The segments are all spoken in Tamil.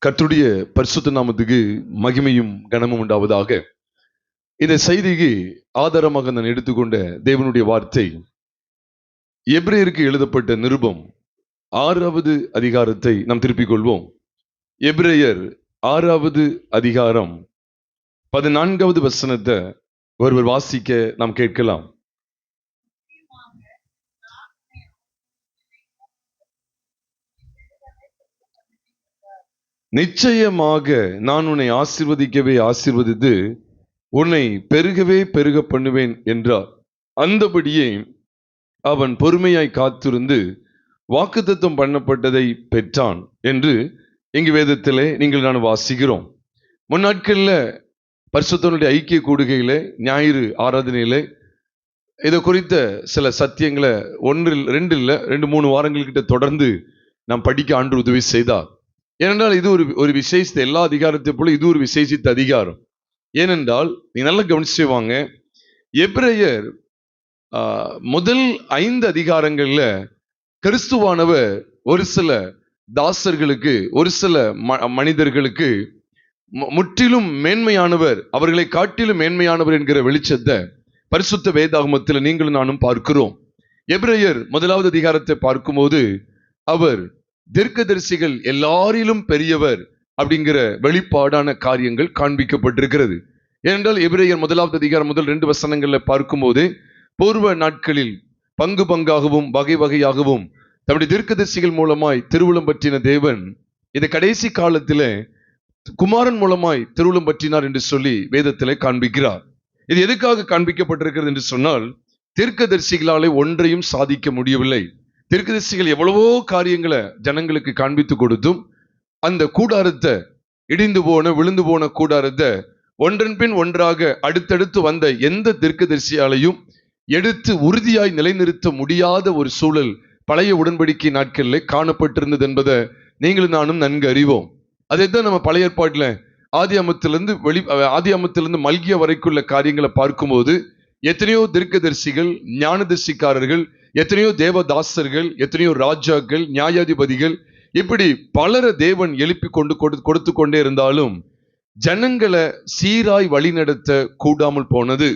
கர்த்தருடைய பரிசுத்த நாமத்துக்கு மகிமையும் கனமும் உண்டாவதாக. இந்த செய்திக்கு ஆதாரமாக நான் எடுத்துக்கொண்ட தேவனுடைய வார்த்தை எபிரேயருக்கு எழுதப்பட்ட நிருபம் 6வது அதிகாரத்தை நாம் திருப்பிக் கொள்வோம். எபிரேயர் 6வது அதிகாரம் 14வது வசனத்தை ஒருவர் வாசிக்க நாம் கேட்கலாம். நிச்சயமாக நான் உன்னை ஆசீர்வதிக்கவே ஆசீர்வதித்து உன்னை பெருகவே பெருக பண்ணுவேன் என்றார். அந்தபடியே அவன் பொறுமையாய் காத்திருந்து வாக்குத்தத்தம் பண்ணப்பட்டதை பெற்றான் என்று இங்கு வேதத்திலே நீங்கள் நான் வாசிக்கிறோம். முன்னாட்கள்ல பரிசுத்தனுடைய ஐக்கிய கூடுகையில ஞாயிறு ஆராதனையில இதை குறித்த சில சத்தியங்களை 2-3 வாரங்கள்கிட்ட தொடர்ந்து நாம் படிக்க ஆண்டு உதவி செய்தார். ஏனென்றால் இது ஒரு விசேஷித்த, எல்லா அதிகாரத்தை போல இது ஒரு விசேஷித்த அதிகாரம். ஏனென்றால் நீ நல்லா கவனிச்சுவாங்க, எபிரேயர் முதல் 5 அதிகாரங்கள்ல கிறிஸ்துவானவர் ஒரு சில தாசர்களுக்கு, ஒரு சில மனிதர்களுக்கு முற்றிலும் மேன்மையானவர், அவர்களை காட்டிலும் மேன்மையானவர் என்கிற வெளிச்சத்தை பரிசுத்த வேதாகமத்தில் நீங்களும் நானும் பார்க்கிறோம். எபிரேயர் 1வது அதிகாரத்தை பார்க்கும்போது அவர் தீர்க்கதரிசிகள் எல்லாரிலும் பெரியவர் அப்படிங்கிற வெளிப்பாடான காரியங்கள் காண்பிக்கப்பட்டிருக்கிறது. ஏனென்றால் எபிரேயர் 1வது அதிகாரம் முதல் 2 வசனங்கள்ல பார்க்கும்போது பூர்வ நாட்களில் பங்கு பங்காகவும் வகை வகையாகவும் தம்முடைய தீர்க்கதரிசிகள் மூலமாய் திருவுளம் பற்றின தேவன் இந்த கடைசி காலத்தில குமாரன் மூலமாய் திருவுளம் பற்றினார் என்று சொல்லி வேதத்திலே காண்பிக்கிறார். இது எதுக்காக காண்பிக்கப்பட்டிருக்கிறது என்று சொன்னால், தீர்க்கதரிசிகளாலே ஒன்றையும் சாதிக்க முடியவில்லை. தீர்க்கதரிசிகள் எவ்வளவோ காரியங்களை ஜனங்களுக்கு காண்பித்து கொடுத்தும் அந்த கூடாரத்தை, இடிந்து போன விழுந்து போன கூடாரத்தை ஒன்றன் பின் ஒன்றாக அடுத்தடுத்து வந்த எந்த தீர்க்கதரிசியாலையும் எடுத்து உறுதியாய் நிலைநிறுத்த முடியாத ஒரு சூழல் பழைய உடன்படிக்கை நாட்களில் காணப்பட்டிருந்தது என்பதை நீங்களும் நானும் நன்கு அறிவோம். அதைத்தான் நம்ம பழைய ஏற்பாட்டில் ஆதியாமத்திலிருந்து மல்கிய வரைக்குள்ள காரியங்களை பார்க்கும்போது எத்தனையோ தீர்க்கதரிசிகள், ஞானதரிசிக்காரர்கள், எத்தனையோ தேவதாசர்கள், எத்தனையோ ராஜாக்கள், நியாயாதிபதிகள், இப்படி பலரை தேவன் எழுப்பி கொடுத்து கொண்டே இருந்தாலும் ஜனங்களை சீராய் வழிநடத்த கூடாமல் போனது.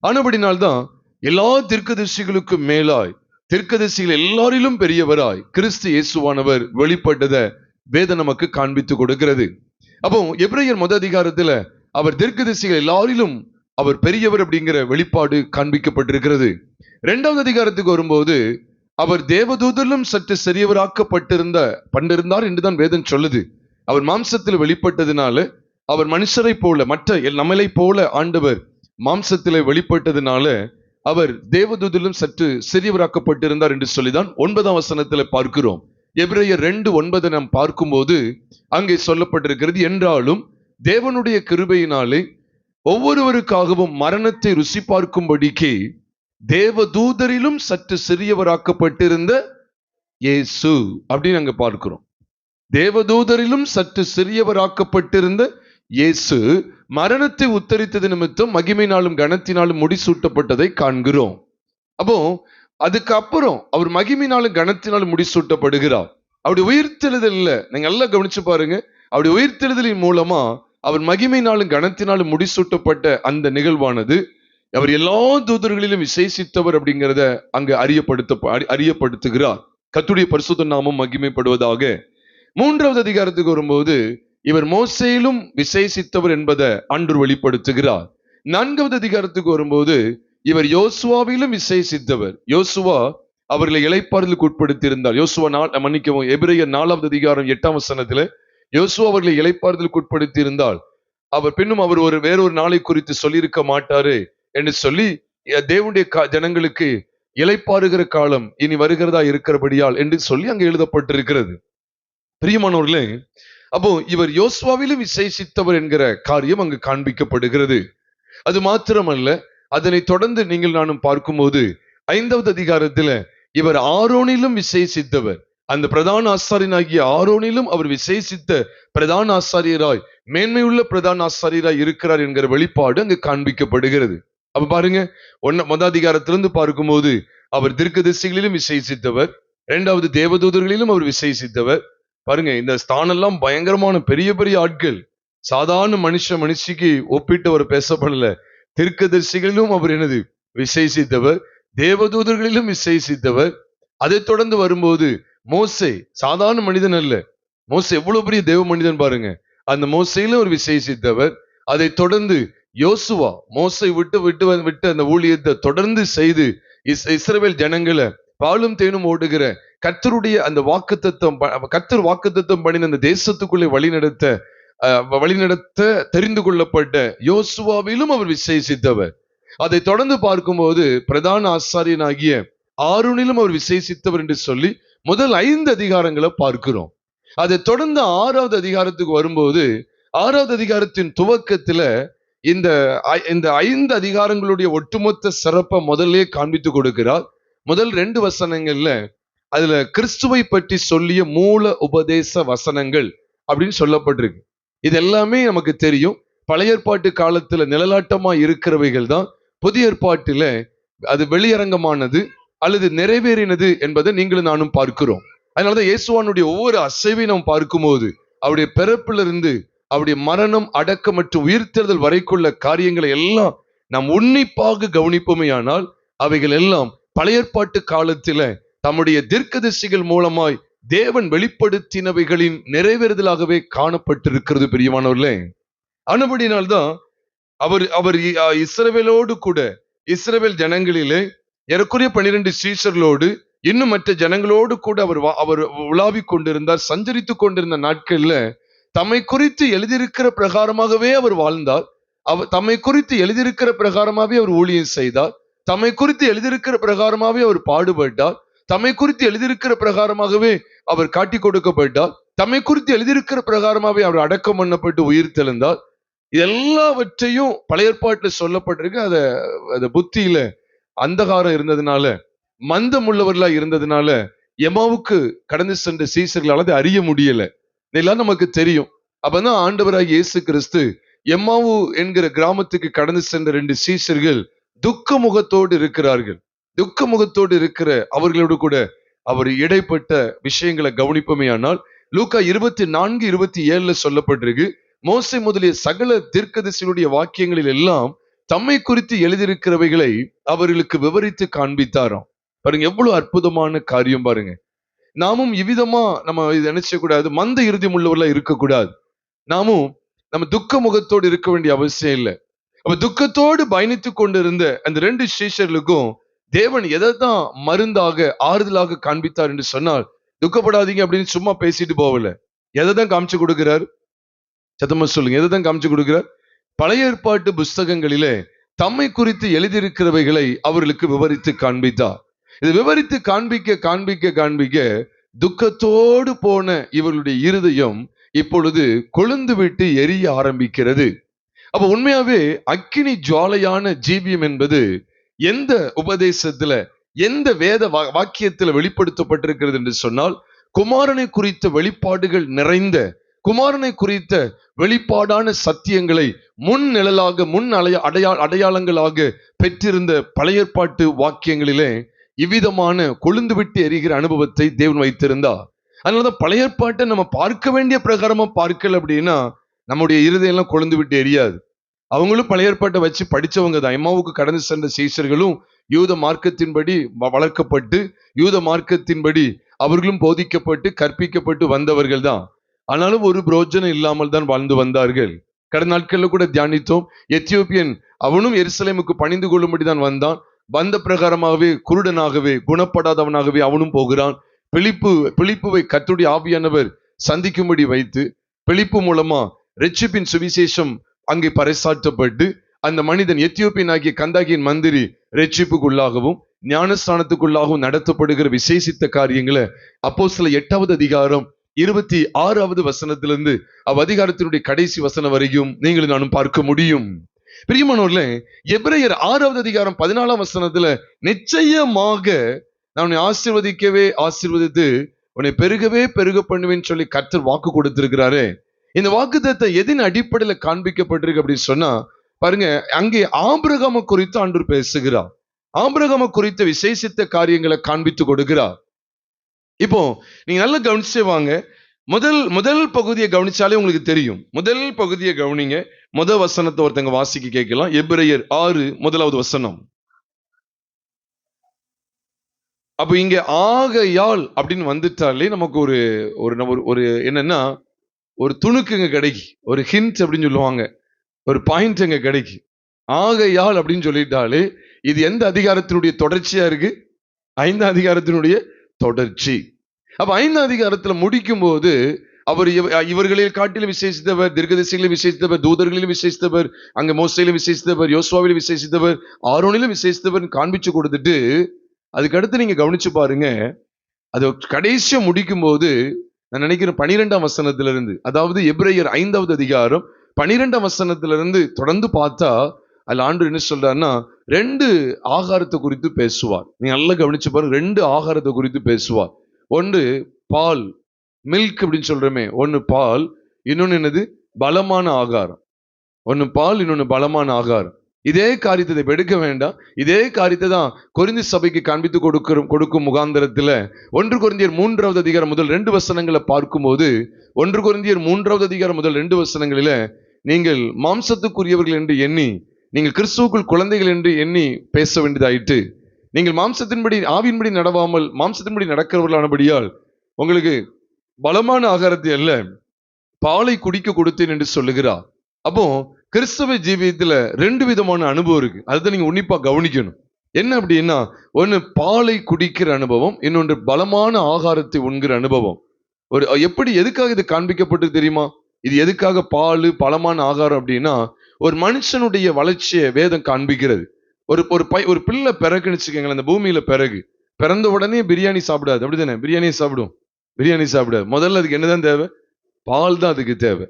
ஆனபடினால்தான் எல்லா தீர்க்கதரிசிகளுக்கும் மேலாய், தீர்க்கதரிசிகள் எல்லாரிலும் பெரியவராய் கிறிஸ்து இயேசுவானவர் வெளிப்பட்டதை வேதம் நமக்கு காண்பித்து கொடுக்கிறது. அப்போ எபிரேயர் 1 அதிகாரத்துல அவர் தீர்க்கதரிசிகள் எல்லாரிலும் அவர் பெரியவர் அப்படிங்கிற வெளிப்பாடு காண்பிக்கப்பட்டிருக்கிறது. 2வது அதிகாரத்துக்கு வரும்போது அவர் தேவதூதரிலும் சற்று சிறியவராக்கப்பட்டிருந்தார் என்றுதான் வேதம் சொல்லுது. அவர் மாம்சத்தில் வெளிப்பட்டதுனால, அவர் மனுஷரை போல, மற்ற நம்மளை போல ஆண்டவர் மாம்சத்திலே வெளிப்பட்டதுனால அவர் தேவதூதரிலும் சற்று சிறியவராக்கப்பட்டிருந்தார் என்று சொல்லிதான் 9ஆம் வசனத்துல பார்க்கிறோம். எபிரேயர் 2:9 நாம் பார்க்கும்போது அங்கே சொல்லப்பட்டிருக்கிறது, என்றாலும் தேவனுடைய கிருபையினாலே ஒவ்வொருவருக்காகவும் மரணத்தை ருசி பார்க்கும்படிக்கு தேவதூதரிலும் சற்று சிறியவராக்கப்பட்டிருந்த இயேசு அப்படின்னு அங்க பார்க்கிறோம். தேவதூதரிலும் சற்று சிறியவராக்கப்பட்டிருந்த இயேசு மரணத்தை உத்தரித்தது நிமித்தம் மகிமையினாலும் கனத்தினாலும் முடிசூட்டப்பட்டதை காண்கிறோம். அப்போ அதுக்கப்புறம் அவர் மகிமையினாலும் கனத்தினாலும் முடிசூட்டப்படுகிறார். அவருடைய உயிர்த்தெழுதல்ல நீங்க நல்லா கவனிச்சு பாருங்க, அவருடைய உயிர்த்தெழுதலின் மூலமா அவர் மகிமையினாலும் கனத்தினாலும் முடிசூட்டப்பட்ட அந்த நிகழ்வானது அவர் எல்லா தூதர்களிலும் விசேஷித்தவர் அப்படிங்கிறத அங்கு அறியப்படுத்துகிறார். கர்த்தருடைய பரிசுத்த நாமம் மகிமைப்படுவதாக. 3வது அதிகாரத்துக்கு வரும்போது இவர் மோசேயிலும் விசேஷித்தவர் என்பதை ஆண்டவர் வெளிப்படுத்துகிறார். 4வது அதிகாரத்துக்கு வரும்போது இவர் யோசுவாவிலும் விசேஷித்தவர். யோசுவா அவர்களை இளைப்பாறுதலுக்கு உட்படுத்தியிருந்தார். எபிரேயர் 4வது அதிகாரம் 8ஆம் வசனத்துல யோசுவா அவர்களை இளைப்பாறுதலுக்கு உட்படுத்தி இருந்தால் அவர் பின்னும் அவர் வேறொரு நாளை குறித்து சொல்லியிருக்க மாட்டாரு என்று சொல்லி தேவனுடைய ஜனங்களுக்கு இளைப்பாறுகிற காலம் இனி வருகிறதா இருக்கிறபடியால் என்று சொல்லி அங்கு எழுதப்பட்டிருக்கிறது. பிரியமானவர்களே, அப்போ இவர் யோசுவாவிலும் விசேஷித்தவர் என்கிற காரியம் அங்கு காண்பிக்கப்படுகிறது. அது மாத்திரமல்ல, அதனை தொடர்ந்து நீங்கள் நானும் பார்க்கும்போது 5வது அதிகாரத்துல இவர் ஆரோனிலும் விசேஷித்தவர். அந்த பிரதான ஆசாரியனாகிய ஆரோனிலும் அவர் விசேஷித்த பிரதான ஆசாரியராய், மேன்மையுள்ள பிரதான ஆசாரியராய் இருக்கிறார் என்கிற வெளிப்பாடு அங்கு காண்பிக்கப்படுகிறது. அப்ப பாருங்க, 1 அதிகாரத்திலிருந்து பார்க்கும்போது அவர் தீர்க்கதரிசிகளிலும் விசேஷித்தவர், 2வது தேவதூதர்களிலும் அவர் விசேஷித்தவர், பாருங்க, இந்த ஸ்தானம் எல்லாம் பயங்கரமான பெரிய பெரிய ஆட்கள். சாதாரண மனுஷிக்கு ஒப்பிட்டு அவர் பேசப்படல. தீர்க்கதரிசிகளிலும் அவர் என்னது விசேஷித்தவர், தேவதூதர்களிலும் விசேஷித்தவர். அதை தொடர்ந்து வரும்போது மோசே சாதாரண மனிதன் அல்ல. மோசே எவ்வளவு பெரிய தேவ மனிதன் பாருங்க. அந்த மோசையிலும் ஒரு விசேஷித்தவர். அதை தொடர்ந்து யோசுவா மோசை விட்டு அந்த ஊழியத்தை தொடர்ந்து செய்து இஸ்ரவேல் ஜனங்களை பாலும் தேனும் ஓடுகிற கர்த்தருடைய அந்த கர்த்தர் வாக்குத்தத்தம் பண்ணின அந்த தேசத்துக்குள்ளே வழிநடத்த தெரிந்து கொள்ளப்பட்ட யோசுவாவிலும் அவர் விசேஷித்தவர். அதை தொடர்ந்து பார்க்கும்போது பிரதான ஆசாரியனாகிய ஆரோனிலும் அவர் விசேஷித்தவர் என்று சொல்லி முதல் 5 அதிகாரங்களை பார்க்கிறோம். அதை தொடர்ந்து 6வது அதிகாரத்துக்கு வரும்போது 6வது அதிகாரத்தின் துவக்கத்துல இந்த 5 அதிகாரங்களுடைய ஒட்டுமொத்த சிறப்பை முதல்ல காண்பித்து கொடுக்கிறார். முதல் 2 வசனங்கள்ல அதுல கிறிஸ்துவை பற்றி சொல்லிய மூல உபதேச வசனங்கள் அப்படின்னு சொல்லப்பட்டிருக்கு. இது எல்லாமே நமக்கு தெரியும். பழைய ஏற்பாட்டு காலத்துல நிழலாட்டமா இருக்கிறவைகள் தான் புதிய ஏற்பாட்டில அது வெளியரங்கமானது அல்லது நிறைவேறினது என்பதை நீங்களும் நானும் பார்க்கிறோம். அதனாலதான் இயேசுவானுடைய ஒவ்வொரு அசைவை நாம் பார்க்கும்போது அவருடைய பிறப்பிலிருந்து அவருடைய மரணம், அடக்கம் மற்றும் உயிர்த்தெழுதல் வரைக்குள்ள காரியங்களை எல்லாம் நாம் உன்னிப்பாக கவனிப்போமேயானால் அவைகள் எல்லாம் பழைய ஏற்பாட்டு காலத்தில தம்முடைய தீர்க்கதரிசிகள் மூலமாய் தேவன் வெளிப்படுத்தினவைகளின் நிறைவேறுதலாகவே காணப்பட்டிருக்கிறது. பிரியமானவர்களே, ஆனபடினால்தான் அவர் இஸ்ரவேலோடு கூட இஸ்ரவேல் ஜனங்களிலே ஏறக்குறைய 12 சீஷர்களோடு இன்னும் மற்ற ஜனங்களோடு கூட அவர் உலாவிக் கொண்டிருந்தார். சஞ்சரித்துக் கொண்டிருந்த நாட்கள்ல தம்மை குறித்து எழுதியிருக்கிற பிரகாரமாகவே அவர் வாழ்ந்தார். தம்மை குறித்து எழுதியிருக்கிற பிரகாரமாகவே அவர் ஊழியம் செய்தார். தம்மை குறித்து எழுதியிருக்கிற பிரகாரமாகவே அவர் பாடுபட்டார். தம்மை குறித்து எழுதியிருக்கிற பிரகாரமாகவே அவர் காட்டி கொடுக்கப்பட்டார். தம்மை குறித்து எழுதியிருக்கிற பிரகாரமாகவே அவர் அடக்கம் பண்ணப்பட்டு உயிர் தெழுந்தார். எல்லாவற்றையும் பழைய ஏற்பாட்டுல சொல்லப்பட்டிருக்கு. அத புத்தியில அந்தகாரம் இருந்ததுனால, மந்தம் உள்ளவர்களா இருந்ததுனால எம்மாவுக்கு கடந்து சென்ற சீசர்களால் அதை அறிய முடியல. இதெல்லாம் நமக்கு தெரியும். அப்பதான் ஆண்டவராகிய இயேசு கிறிஸ்து எம்மாவு என்கிற கிராமத்துக்கு கடந்து சென்ற 2 சீசர்கள் துக்க முகத்தோடு இருக்கிறார்கள். துக்க முகத்தோடு இருக்கிற அவர்களோடு கூட அவர் இடைப்பட்ட விஷயங்களை கவனிப்போமே. ஆனால் லூக்கா 24:27 சொல்லப்பட்டிருக்கு, மோசே முதலிய சகல தீர்க்கதரிசிகளுடைய வாக்கியங்களில் எல்லாம் தம்மை குறித்து எழுதியிருக்கிறவைகளை அவர்களுக்கு விவரித்து காண்பித்தாராம். பாருங்க, எவ்வளவு அற்புதமான காரியம் பாருங்க. நாமும் இவ்விதமா நம்ம இதை நினைச்ச கூடாது, மந்த இறுதி உள்ளவர்களா இருக்கக்கூடாது. நாமும் நம்ம துக்க முகத்தோடு இருக்க வேண்டிய அவசியம் இல்லை. அப்ப துக்கத்தோடு பயணித்து கொண்டிருந்த அந்த 2 சீஷர்களுக்கும் தேவன் எதைத்தான் மருந்தாக ஆறுதலாக காண்பித்தார் என்று சொன்னால், துக்கப்படாதீங்க அப்படின்னு சும்மா பேசிட்டு போகல. எதைதான் காமிச்சு கொடுக்கிறார்? சத்தமா சொல்லுங்க, எதைதான் காமிச்சு கொடுக்கிறார்? பழைய ஏற்பாட்டு புஸ்தகங்களிலே தம்மை குறித்து எழுதியிருக்கிறவைகளை அவர்களுக்கு விவரித்து காண்பித்தார். இது விவரித்து காண்பிக்க துக்கத்தோடு போன இவர்களுடைய இருதயம் இப்பொழுது கொழுந்து விட்டு எரிய ஆரம்பிக்கிறது. அப்ப உண்மையாவே அக்கினி ஜுவாலையான ஜீவியம் என்பது எந்த உபதேசத்துல, எந்த வேத வாக்கியத்துல வெளிப்படுத்தப்பட்டிருக்கிறது என்று சொன்னால், குமாரனை குறித்த வெளிப்பாடுகள் நிறைந்த, குமாரனை குறித்த வெளிப்பாடான சத்தியங்களை முன் நிழலாக அடையாளங்களாக பெற்றிருந்த பழைய ஏற்பாட்டு வாக்கியங்களிலே இவ்விதமான கொழுந்து விட்டு எரிகிற அனுபவத்தை தேவன் வைத்திருந்தார். அதனாலதான் பழைய ஏற்பாட்டை நம்ம பார்க்க வேண்டிய பிரகாரமா பார்க்கல அப்படின்னா நம்முடைய இருதயம் எல்லாம் கொழுந்து விட்டு எரியாது. அவங்களும் பழைய ஏற்பாட்டை வச்சு படிச்சவங்க தான். எம்மாவுக்கு கடந்து சென்ற சீஷர்களும் யூத மார்க்கத்தின்படி வளர்க்கப்பட்டு, யூத மார்க்கத்தின்படி அவர்களும் போதிக்கப்பட்டு கற்பிக்கப்பட்டு வந்தவர்கள் தான். ஆனாலும் ஒரு பிரோஜனம் இல்லாமல் தான் வாழ்ந்து வந்தார்கள். கடந்த நாட்கள்ல கூட தியானித்தோம். எத்தியோப்பியன் அவனும் எருசலேமுக்கு பணிந்து கொள்ளும்படி தான் வந்தான். வந்த பிரகாரமாகவே குருடனாகவே குணப்படாதவனாகவே அவனும் போகிறான். பிலிப்புவை கர்த்தருடைய ஆவியானவர் சந்திக்கும்படி வைத்து பிலிப்பு மூலமா ரட்சிப்பின் சுவிசேஷம் அங்கே பறைசாற்றப்பட்டு அந்த மனிதன் எத்தியோப்பியன் ஆகிய கந்தாகியின் மந்திரி ரட்சிப்புக்குள்ளாகவும் ஞானஸ்தானத்துக்குள்ளாகவும் நடத்தப்படுகிற விசேஷித்த காரியங்களை அப்போஸ்தலர் 8வது அதிகாரம் 26வது வசனத்திலிருந்து அதிகாரத்தினுடைய கடைசி வசனம் வரைக்கும் நீங்கள் நானும் பார்க்க முடியும். பிரியமானவர்களே, எபிரேயர் 6வது அதிகாரம் 14ஆம் வசனத்துல நிச்சயமாக நான் உன்னை ஆசீர்வதித்து உன்னை பெருக பண்ணுவேன்னு சொல்லி கர்த்தர் வாக்கு கொடுத்திருக்கிறாரே. இந்த வாக்குத்தத்தம் எதின் அடிப்படையில காண்பிக்கப்பட்டிருக்கு அப்படின்னு சொன்னா பாருங்க, அங்கே ஆபிரகாமை குறித்து ஆண்டவர் பேசுகிறார். ஆபிரகாமை குறித்த விசேஷித்த காரியங்களை காண்பித்து கொடுக்கிறார். இப்போ நீங்க நல்லா கவனிச்சு வாங்க. முதல் முதல் பகுதியை கவனிச்சாலே உங்களுக்கு தெரியும். முதல் பகுதியை கவனிங்க. வசனத்தை ஒருத்தங்க வாசிக்க கேட்கலாம். எபிரெயர் 6 முதலாவது வசனம். அப்ப இங்க ஆகையால் அப்படின்னு வந்துட்டாலே நமக்கு ஒரு ஒரு என்னன்னா ஒரு துணுக்குங்க கிடைக்கு, ஒரு ஹிண்ட் அப்படின்னு சொல்லுவாங்க, ஒரு பாயிண்ட் அங்க கிடைக்கு. ஆகையால் அப்படின்னு சொல்லிட்டாலே இது எந்த அதிகாரத்தினுடைய தொடர்ச்சியா இருக்கு? 5ஆம் அதிகாரத்தினுடைய தொடர்ச்சி. அப்ப 5ஆம் அதிகாரத்துல முடிக்கும் போது அவர் இவர்களில் காட்டிலும் விசேஷித்தவர், தீர்க்கதரிசிகளில் விசேஷித்தவர், தூதர்களிலும் விசேஷித்தவர், அங்க மோசேயிலும் விசேஷித்தவர், யோசுவாவிலும் விசேஷித்தவர், ஆரோனிலும் விசேஷித்தவர் காண்பிச்சு கொடுத்துட்டு அதுக்கு அடுத்து நீங்க கவனிச்சு பாருங்க. அது கடைசியா முடிக்கும் போது நான் நினைக்கிறேன் 12ஆம் வசனத்திலிருந்து, அதாவது எபிரெயர் 5வது அதிகாரம் 12ஆம் வசனத்திலிருந்து தொடர்ந்து பார்த்தா அதுல ஆண்டவர் என்ன சொல்றாருன்னா 2 ஆகாரத்தை குறித்து பேசுவார். நீங்க நல்லா கவனிச்சு பாருங்க. 2 ஆகாரத்தை குறித்து பேசுவார். ஒன்று பால், மில்க் அப்படின்னு சொல்றமே, ஒன்னு பால், இன்னொன்னு என்னது? பலமான ஆகாரம். ஒன்னு பால், இன்னொன்னு பலமான ஆகாரம். இதே காரியத்தை எடுக்க வேண்டாம். இதே காரியத்தை தான் கொரிந்தி சபைக்கு காண்பித்து கொடுக்கும் முகாந்திரத்துல 1 கொரிந்தியர் 3வது அதிகாரம் முதல் 2 வசனங்களை பார்க்கும்போது 1 கொரிந்தியர் 3வது அதிகாரம் முதல் 2 வசனங்களில நீங்கள் மாம்சத்துக்குரியவர்கள் என்று எண்ணி, நீங்கள் கிறிஸ்துவுக்குள் குழந்தைகள் என்று எண்ணி பேச வேண்டியதாயிட்டு, நீங்கள் மாம்சத்தின்படி ஆவியின்படி நடவாமல் மாம்சத்தின்படி நடக்கிறவர்களானபடியால் உங்களுக்கு பலமான ஆகாரத்தை அல்ல பாலை குடிக்க கொடுத்தேன் என்று சொல்லுகிறார். அப்போ கிறிஸ்தவ ஜீவியத்துல 2 விதமான அனுபவம் இருக்கு. அதுதான் நீங்க உன்னிப்பா கவனிக்கணும். என்ன அப்படின்னா, ஒன்னு பாலை குடிக்கிற அனுபவம், இன்னொன்று பலமான ஆகாரத்தை உண்கிற அனுபவம். எப்படி எதுக்காக இது காண்பிக்கப்பட்டு தெரியுமா? இது எதுக்காக பால் பலமான ஆகாரம் அப்படின்னா, ஒரு மனுஷனுடைய வளர்ச்சியை வேதம் காண்பிக்கிறது. ஒரு பிள்ளை பிறகுன்னு அந்த பூமியில பிறந்த உடனே பிரியாணி சாப்பிடாது, அப்படித்தானே? பிரியாணியை சாப்பிடும், பிரியாணி சாப்பிடாது. முதல்ல அதுக்கு என்னதான் தேவை? பால் தான் அதுக்கு தேவை.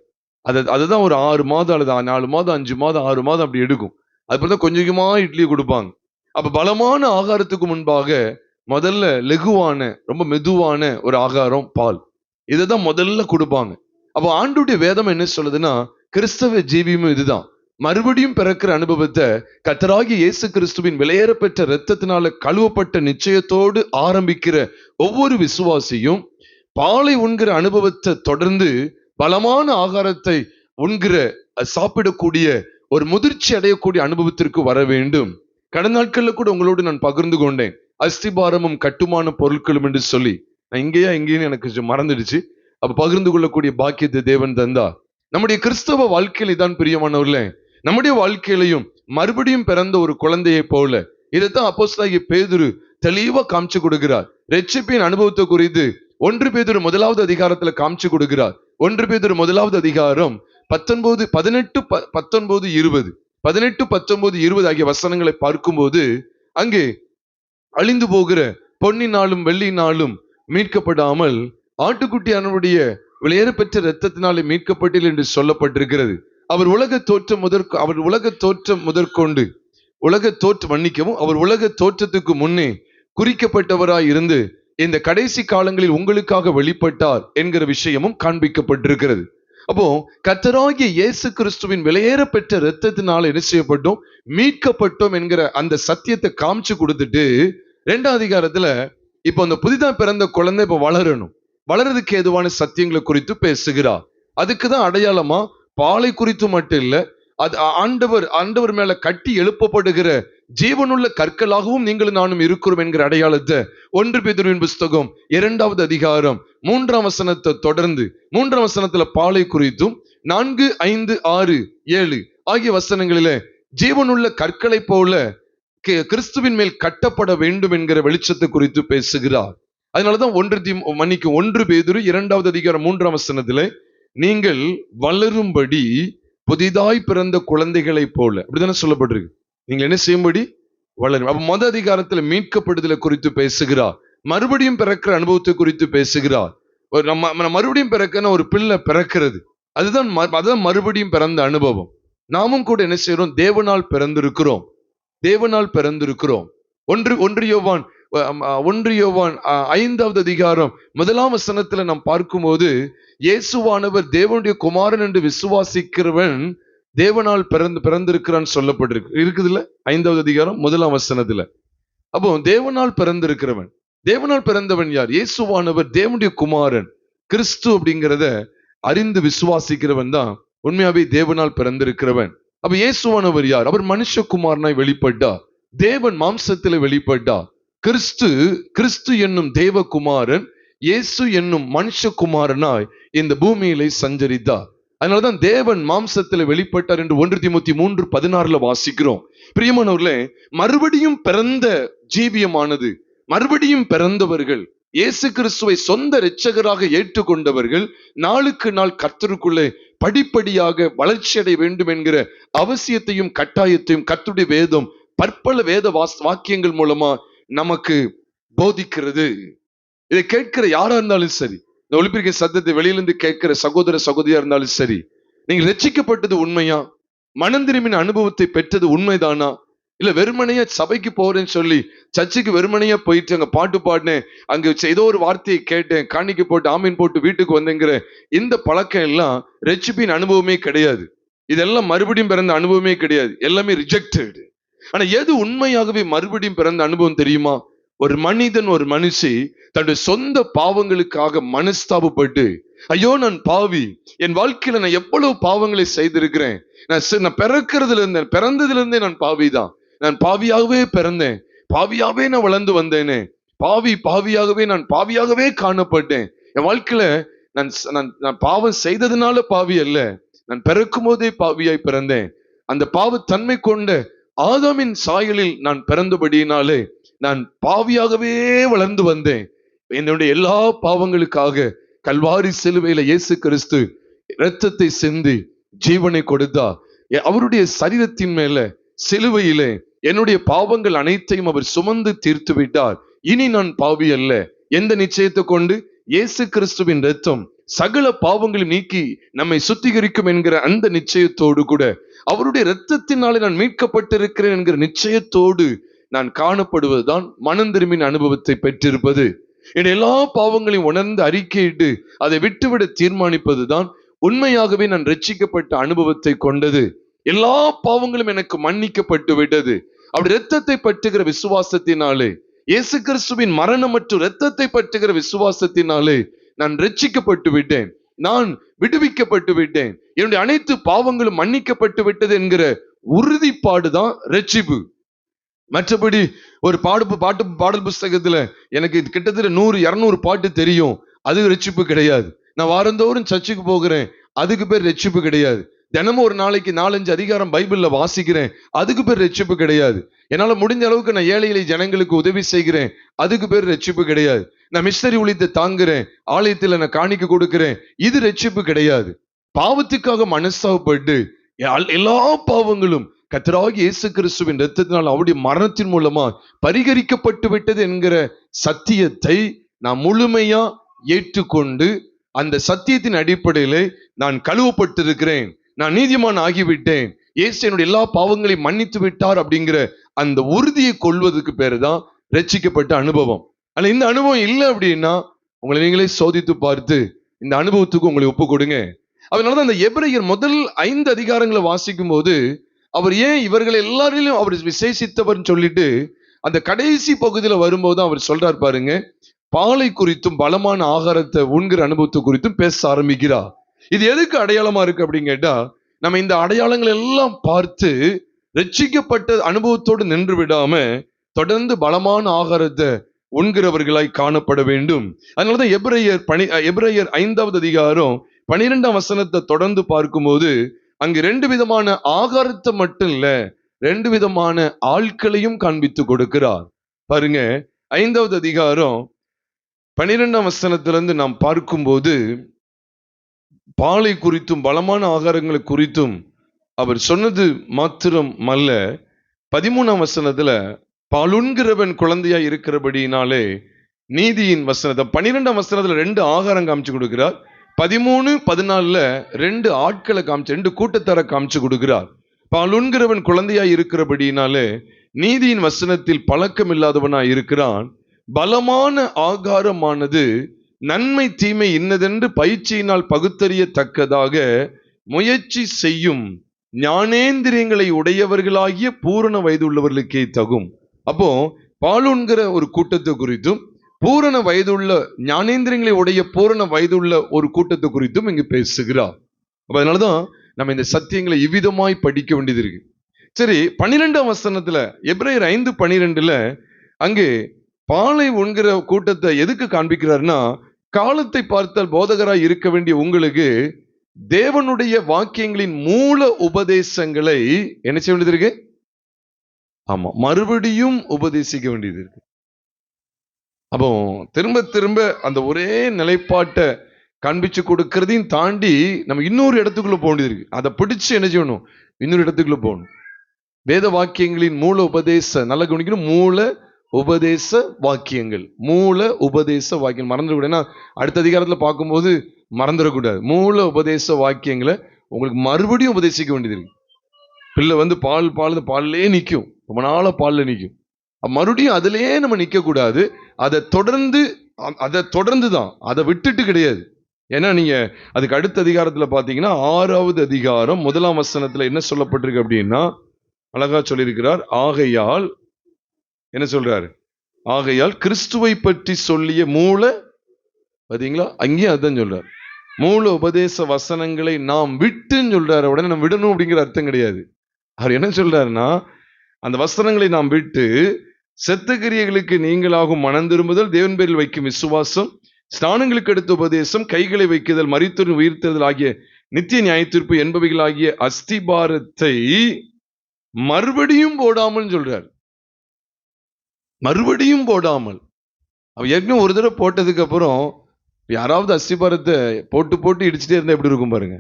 அதுதான் ஒரு 6 மாதம் அல்லது 4 மாதம் 5 மாதம் 6 மாதம் அப்படி எடுக்கும். அதுதான் கொஞ்சம் கொஞ்சமா இட்லி கொடுப்பாங்க. அப்ப பலமான ஆகாரத்துக்கு முன்பாக முதல்ல லெகுவான, ரொம்ப மெதுவான ஒரு ஆகாரம் பால். இதைதான் முதல்ல கொடுப்பாங்க. அப்ப ஆண்டுடைய வேதம் என்ன சொல்லுதுன்னா, கிறிஸ்தவ ஜீவியமும் இதுதான். மறுபடியும் பிறக்கிற அனுபவத்தை கர்த்தராகிய இயேசு கிறிஸ்துவின் விலையேறப்பெற்ற இரத்தத்தினால கழுவப்பட்ட நிச்சயத்தோடு ஆரம்பிக்கிற ஒவ்வொரு விசுவாசியும் பாலை உண்கிற அனுபவத்தை தொடர்ந்து பலமான ஆகாரத்தை உண்கிற சாப்பிடக்கூடிய ஒரு முதிர்ச்சி அடையக்கூடிய அனுபவத்திற்கு வர வேண்டும். கடந்த நாட்கள்ல கூட உங்களோடு நான் பகிர்ந்து கொண்டேன், அஸ்திபாரமும் கட்டுமான பொருட்களும் என்று சொல்லி. நான் இங்கேயும் எனக்கு மறந்துடுச்சு. அப்ப பகிர்ந்து கொள்ளக்கூடிய பாக்கியத்தை தேவன் தந்தா. நம்முடைய கிறிஸ்தவ வாழ்க்கையில் இதான் பிரியமானவர்களே. நம்முடைய வாழ்க்கையிலையும் மறுபடியும் பிறந்த ஒரு குழந்தையை போல இதைத்தான் அப்போஸ்தலனாகிய பேதுரு தெளிவா காமிச்சு கொடுக்கிறார். ரட்சிப்பின் அனுபவத்தை குறித்து 1 பேதுரு 1வது அதிகாரத்துல காமிச்சு கொடுக்கிறார். 1 பேதுரு 1வது அதிகாரம் 18, 19, 20 ஆகிய வசனங்களை பார்க்கும்போது அங்கே அழிந்து போகிற பொன்னினாலும் வெள்ளினாலும் மீட்கப்படாமல் ஆட்டுக்குட்டியானுடைய விலையேறப்பெற்ற இரத்தத்தினாலே மீட்கப்பட்டீர்கள் என்று சொல்லப்பட்டிருக்கிறது. அவர் உலக தோற்றம் முதற்கொண்டு அவர் உலக தோற்றத்துக்கு முன்னே குறிக்கப்பட்டவராய் இருந்து இந்த கடைசி காலங்களில் உங்களுக்காக வெளிப்பட்டார் என்கிற விஷயமும் காண்பிக்கப்பட்டிருக்கிறது. அப்போ கர்த்தராகிய இயேசு கிறிஸ்துவின் விலையேறப்பெற்ற இரத்தத்தினால என்ன செய்யப்பட்டோம்? மீட்கப்பட்டோம் என்கிற அந்த சத்தியத்தை காமிச்சு கொடுத்துட்டு 2ஆம் அதிகாரத்துல இப்ப அந்த புதிதா பிறந்த குழந்தை இப்ப வளர்றதுக்கு ஏதுவான சத்தியங்களை குறித்து பேசுகிறார். அதுக்குதான் அடையாளமா பாலை குறித்து மட்டும் இல்ல, அது ஆண்டவர் மேல கட்டி எழுப்பப்படுகிற ஜீவனுள்ள கற்களாகவும் நீங்களும் நானும் இருக்கிறோம் என்கிற அடையாளத்தை 1 பேதுருவின் புஸ்தகம் 2வது அதிகாரம் 3ஆம் வசனத்தை தொடர்ந்து 3ஆம் வசனத்துல பாலை குறித்தும் 4, 5, 6, 7 ஆகிய வசனங்களில ஜீவனுள்ள கற்களை போல கிறிஸ்துவின் மேல் கட்டப்பட வேண்டும் என்கிற வெளிச்சத்தை குறித்து பேசுகிறார். அதனாலதான் 1 பேதுரு 2வது அதிகாரம் 3ஆம் வசனத்துல நீங்கள் வளரும்படி புதிதாய் பிறந்த குழந்தைகளை போல, அப்படித்தானே சொல்லப்பட்டிருக்கு. நீங்கள் என்ன செய்யும்படி வளரும். அப்ப முதல் அதிகாரத்துல மீட்கப்படுதலை குறித்து பேசுகிறார். மறுபடியும் பிறக்கிற அனுபவத்தை குறித்து பேசுகிறார். மறுபடியும் பிறக்க ஒரு பிள்ளை பிறக்கிறது, அதுதான் மறுபடியும் பிறந்த அனுபவம். நாமும் கூட என்ன செய்யறோம்? தேவனால் பிறந்திருக்கிறோம். 1 யோவான் 5வது அதிகாரம் 1ஆம் வசனத்துல நாம் பார்க்கும்போது இயேசுவானவர் தேவனுடைய குமாரன் என்று விசுவாசிக்கிறவன் தேவனால் பிறந்திருக்கிறான் சொல்லப்பட்டிருக்கு. இருக்குதுல்ல 5வது அதிகாரம் 1ஆம் வசனத்துல. அப்போ தேவனால் பிறந்தவன் யார்? இயேசுவானவர் தேவனுடைய குமாரன். கிறிஸ்து அப்படிங்கிறத அறிந்து விசுவாசிக்கிறவன் தான் உண்மையாவே தேவனால் பிறந்திருக்கிறவன். அப்ப இயேசுவானவர் யார்? அவர் மனுஷகுமாரனாய் வெளிப்பட்டார், தேவன் மாம்சத்திலே வெளிப்பட்டார். கிறிஸ்து என்னும் தேவகுமாரன் இயேசு என்னும் மனுஷகுமாரனாய் இந்த பூமியிலே சஞ்சரித்தார். அதனாலதான் தேவன் மாம்சத்தில் வெளிப்பட்டார் என்று 1 தீமோத்தேயு 3:16 வாசிக்கிறோம். பிரியமானவர்களே, மறுபடியும் பிறந்த ஜீவியமானது, மறுபடியும் பிறந்தவர்கள், இயேசு கிறிஸ்துவை சொந்த இரட்சகராக ஏற்றுக்கொண்டவர்கள் நாளுக்கு நாள் கர்த்தருக்குள்ளே படிப்படியாக வளர்ச்சி அடைய வேண்டும் என்கிற அவசியத்தையும் கட்டாயத்தையும் கர்த்தருடைய வேதம் பற்பல வேத வாக்கியங்கள் மூலமா நமக்கு போதிக்கிறது. இதை கேட்கிற யாரா இருந்தாலும் சரி, இந்த ஒலிபெருக்கின் சத்தத்தை வெளியிலிருந்து கேட்கிற சகோதர சகோதரியா இருந்தாலும் சரி, நீங்க ரட்சிக்கப்பட்டது உண்மையா? மனம் திரும்பின அனுபவத்தை பெற்றது உண்மைதானா? இல்ல வெறுமனையா சபைக்கு போறேன்னு சொல்லி சர்ச்சுக்கு வெறுமனையா போயிட்டு அங்க பாட்டு பாடினேன், அங்க ஏதோ ஒரு வார்த்தையை கேட்டேன், காணிக்கை போட்டு ஆமீன் போட்டு வீட்டுக்கு வந்தேங்கிற இந்த பழக்கம் எல்லாம் ரட்சிப்பின் அனுபவமே கிடையாது. இதெல்லாம் மறுபடியும் பிறந்த அனுபவமே கிடையாது, எல்லாமே ரிஜெக்டட். ஆனா எது உண்மையாகவே மறுபடியும் பிறந்த அனுபவம் தெரியுமா? ஒரு மனிதன், ஒரு மனுஷி தன்னுடைய சொந்த பாவங்களுக்காக மனஸ்தாபப்பட்டு, ஐயோ நான் பாவி, என் வாழ்க்கையில நான் எவ்வளவு பாவங்களை செய்திருக்கிறேன், நான் பிறந்ததுல இருந்தே நான் பாவிதான், நான் பாவியாகவே பிறந்தேன், பாவியாவே நான் வளர்ந்து வந்தேனே, பாவியாகவே நான் பாவியாகவே காணப்பட்டேன், என் வாழ்க்கையில நான் பாவம் செய்ததுனால பாவி அல்ல, நான் பிறக்கும் போதே பாவியாய் பிறந்தேன், அந்த பாவத்தன்மை கொண்ட ஆதாமின் சாயலில் நான் பிறந்தபடியினாலே நான் பாவியாகவே வளர்ந்து வந்தேன். என்னுடைய எல்லா பாவங்களுக்காக கல்வாரி சிலுவையில இயேசு கிறிஸ்து இரத்தத்தை சிந்தி ஜீவனை கொடுத்தா. அவருடைய சரீரத்தின் மேல சிலுவையிலே என்னுடைய பாவங்கள் அனைத்தையும் அவர் சுமந்து தீர்த்து விட்டார். இனி நான் பாவி அல்ல. எந்த நிச்சயத்தை கொண்டு? இயேசு கிறிஸ்துவின் இரத்தம் சகல பாவங்களை நீக்கி நம்மை சுத்திகரிக்கும் என்கிற அந்த நிச்சயத்தோடு கூட, அவருடைய இரத்தத்தினாலே நான் மீட்கப்பட்டிருக்கிறேன் என்கிற நிச்சயத்தோடு நான் காணப்படுவதுதான் மனம் திரும்பின அனுபவத்தை பெற்றிருப்பது. என் எல்லா பாவங்களையும் உணர்ந்து அறிக்கையிட்டு அதை விட்டுவிட தீர்மானிப்பதுதான் உண்மையாகவே நான் ரட்சிக்கப்பட்ட அனுபவத்தை கொண்டது. எல்லா பாவங்களும் எனக்கு மன்னிக்கப்பட்டு விட்டது. அப்படி இரத்தத்தை பற்றுகிற விசுவாசத்தினாலே, இயேசு கிறிஸ்துவின் மரணம் மற்றும் இரத்தத்தை பற்றுகிற விசுவாசத்தினாலே நான் ரட்சிக்கப்பட்டு விட்டேன், நான் விடுவிக்கப்பட்டு விட்டேன், என்னுடைய அனைத்து பாவங்களும் மன்னிக்கப்பட்டு விட்டது என்கிற உறுதிப்பாடுதான் ரட்சிப்பு. மற்றபடி ஒரு பாடல் புஸ்தகத்துல எனக்கு கிட்டத்தட்ட 100-200 பாட்டு தெரியும், அது ரட்சிப்பு கிடையாது. நான் வாரந்தோறும் சர்ச்சுக்கு போகிறேன், அதுக்கு பேர் ரட்சிப்பு கிடையாது. தினமும் ஒரு நாளைக்கு 4-5 அதிகாரம் பைபிள்ல வாசிக்கிறேன், அதுக்கு பேர் ரட்சிப்பு கிடையாது. என்னால முடிஞ்ச அளவுக்கு நான் ஏழை எளிய ஜனங்களுக்கு உதவி செய்கிறேன், அதுக்கு பேர் ரட்சிப்பு கிடையாது. நான் மிஷனரி ஊழியத்தை தாங்குறேன், ஆலயத்துல நான் காணிக்கை கொடுக்கிறேன், இது ரட்சிப்பு கிடையாது. பாவத்துக்காக மனஸ்தாபப்பட்டு எல்லா பாவங்களும் கர்த்தராகிய இயேசு கிறிஸ்துவின் இரத்தத்தினால் அவருடைய மரணத்தின் மூலமா பரிகரிக்கப்பட்டு விட்டது என்கிற சத்தியத்தை நான் முழுமையா ஏற்றுக்கொண்டு, அந்த சத்தியத்தின் அடிப்படையிலே நான் கழுவப்பட்டிருக்கிறேன், நான் நீதிமான் ஆகிவிட்டேன், இயேசு என்னுடைய எல்லா பாவங்களையும் மன்னித்து விட்டார் அப்படிங்கிற அந்த உறுதியை கொள்வதற்கு பேரு தான் ரட்சிக்கப்பட்ட அனுபவம். ஆனா இந்த அனுபவம் இல்லை அப்படின்னா உங்களை நீங்களே சோதித்து பார்த்து இந்த அனுபவத்துக்கு உங்களை ஒப்பு கொடுங்க. அதனாலதான் அந்த எபிரேயர் முதல் 5 அதிகாரங்களை வாசிக்கும் போது அவர் ஏன் இவர்கள் எல்லாரிலும் அவர் விசேஷித்தவர் சொல்லிட்டு அந்த கடைசி பகுதியில வரும்போது அவர் சொல்றார் பாருங்க, பாலை குறித்தும் பலமான ஆகாரத்தை உண்கிற அனுபவத்தை குறித்தும் பேச ஆரம்பிக்கிறார். இது எதுக்கு அடையாளமா இருக்கு அப்படின்னு கேட்டா, நம்ம இந்த அடையாளங்கள் எல்லாம் பார்த்து ரட்சிக்கப்பட்ட அனுபவத்தோடு நின்று விடாம தொடர்ந்து பலமான ஆகாரத்தை உண்கிறவர்களாய் காணப்பட வேண்டும். அதனாலதான் எபிரேயர் 5வது அதிகாரம் 12ஆம் வசனத்தை தொடர்ந்து பார்க்கும்போது அங்கு 2 விதமான ஆகாரத்தை மட்டும் இல்ல, 2 விதமான ஆட்களையும் காண்பித்து கொடுக்கிறார். பாருங்க, 5வது அதிகாரம் 12ஆம் வசனத்திலிருந்து நாம் பார்க்கும்போது பாலை குறித்தும் பலமான ஆகாரங்களை குறித்தும் அவர் சொன்னது மாத்திரம் அல்ல, 13ஆம் வசனத்துல பாலுண்கிறவன் குழந்தையா இருக்கிறபடினாலே நீதியின் வசனத்தை 12ஆம் வசனத்துல 2 ஆகாரம் காமிச்சு கொடுக்கிறார், 13-14 2 ஆட்களை காமிச்சு 2 கூட்டத்தார காமிச்சு கொடுக்கிறார். பாலுண்கிறவன் குழந்தையா இருக்கிறபடினாலே நீதியின் வசனத்தில் பழக்கம் இல்லாதவனாய் இருக்கிறான். பலமான ஆகாரமானது நன்மை தீமை இன்னதென்று பயிற்சியினால் பகுத்தறியத்தக்கதாக முயற்சி செய்யும் ஞானேந்திரியங்களை உடையவர்களாகிய பூரண வயது உள்ளவர்களுக்கே தகும். அப்போ பாலுண்கிற ஒரு கூட்டத்தை குறித்தும் பூரண வயதுள்ள ஞானேந்திரங்களை உடைய பூரண வயதுள்ள ஒரு கூட்டத்தை குறித்தும் இங்கு பேசுகிறார். அப்ப அதனாலதான் நம்ம இந்த சத்தியங்களை இவ்விதமாய் படிக்க வேண்டியது இருக்கு. சரி, 12ஆம் வசனத்துல எபிரேயர் 5:12 அங்கே பாலை உண்கிற கூட்டத்தை எதுக்கு காண்பிக்கிறார்னா, காலத்தை பார்த்தால் போதகராய் இருக்க வேண்டிய உங்களுக்கு தேவனுடைய வாக்கியங்களின் மூல உபதேசங்களை என்ன செய்ய வேண்டியது இருக்கு? ஆமா, மறுபடியும் உபதேசிக்க வேண்டியது இருக்கு. அப்போ திரும்ப திரும்ப அந்த ஒரே நிலைப்பாட்டை காண்பிச்சு கொடுக்கறதையும் தாண்டி நம்ம இன்னொரு இடத்துக்குள்ள போக வேண்டியது இருக்கு. அதை பிடிச்சு என்ன செய்யணும்? இன்னொரு இடத்துக்குள்ள போகணும். வேத வாக்கியங்களின் மூல உபதேச, நல்ல கவனிக்கணும், மூல உபதேச வாக்கியங்கள். மூல உபதேச வாக்கியம் மறந்துடக்கூடாது. அடுத்த அதிகாரத்துல பார்க்கும்போது மறந்துடக்கூடாது. மூல உபதேச வாக்கியங்களை உங்களுக்கு மறுபடியும் உபதேசிக்க வேண்டியது இருக்கு. பிள்ளை பால்லே நிற்கும், ரொம்ப நாள பால்ல நிற்கும். மறுபடியும் அதுலயே நம்ம நிக்க கூடாது. அதை தொடர்ந்து தான், அதை விட்டுட்டு கிடையாது. ஏன்னா நீங்க அதுக்கு அடுத்த அதிகாரத்துல பாத்தீங்கன்னா 6வது அதிகாரம் 1ஆம் வசனத்துல என்ன சொல்லப்பட்டிருக்கு அப்படின்னா, அழகா சொல்லியிருக்கிறார். ஆகையால் என்ன சொல்றாரு? ஆகையால் கிறிஸ்துவை பற்றி சொல்லிய மூல, பாத்தீங்களா, அங்கேயும் அதான் சொல்றாரு. மூல உபதேச வசனங்களை நாம் விட்டுன்னு சொல்றாரு. உடனே நம்ம விடணும் அப்படிங்கிற அர்த்தம் கிடையாது. அவர் என்ன சொல்றாருன்னா, அந்த வசனங்களை நாம் விட்டு செத்த கிரியைகளுக்கு நீங்களாகும் மனம் திரும்புதல், தேவன் பேரில் வைக்கும் விசுவாசம், ஸ்நானங்களுக்கு அடுத்த உபதேசம், கைகளை வைக்குதல், மரித்தோரின் உயிர்த்தெழுதல் ஆகிய நித்திய நியாயத்தீர்ப்பு என்பவைகளாகிய அஸ்திபாரத்தை மறுபடியும் போடாமல் சொல்றார். மறுபடியும் போடாமல். அவ ஏற்கனவே ஒரு தடவை போட்டதுக்கு அப்புறம் யாராவது அஸ்திபாரத்தை போட்டு போட்டு இடிச்சுட்டே இருந்தா எப்படி இருக்கும் பாருங்க.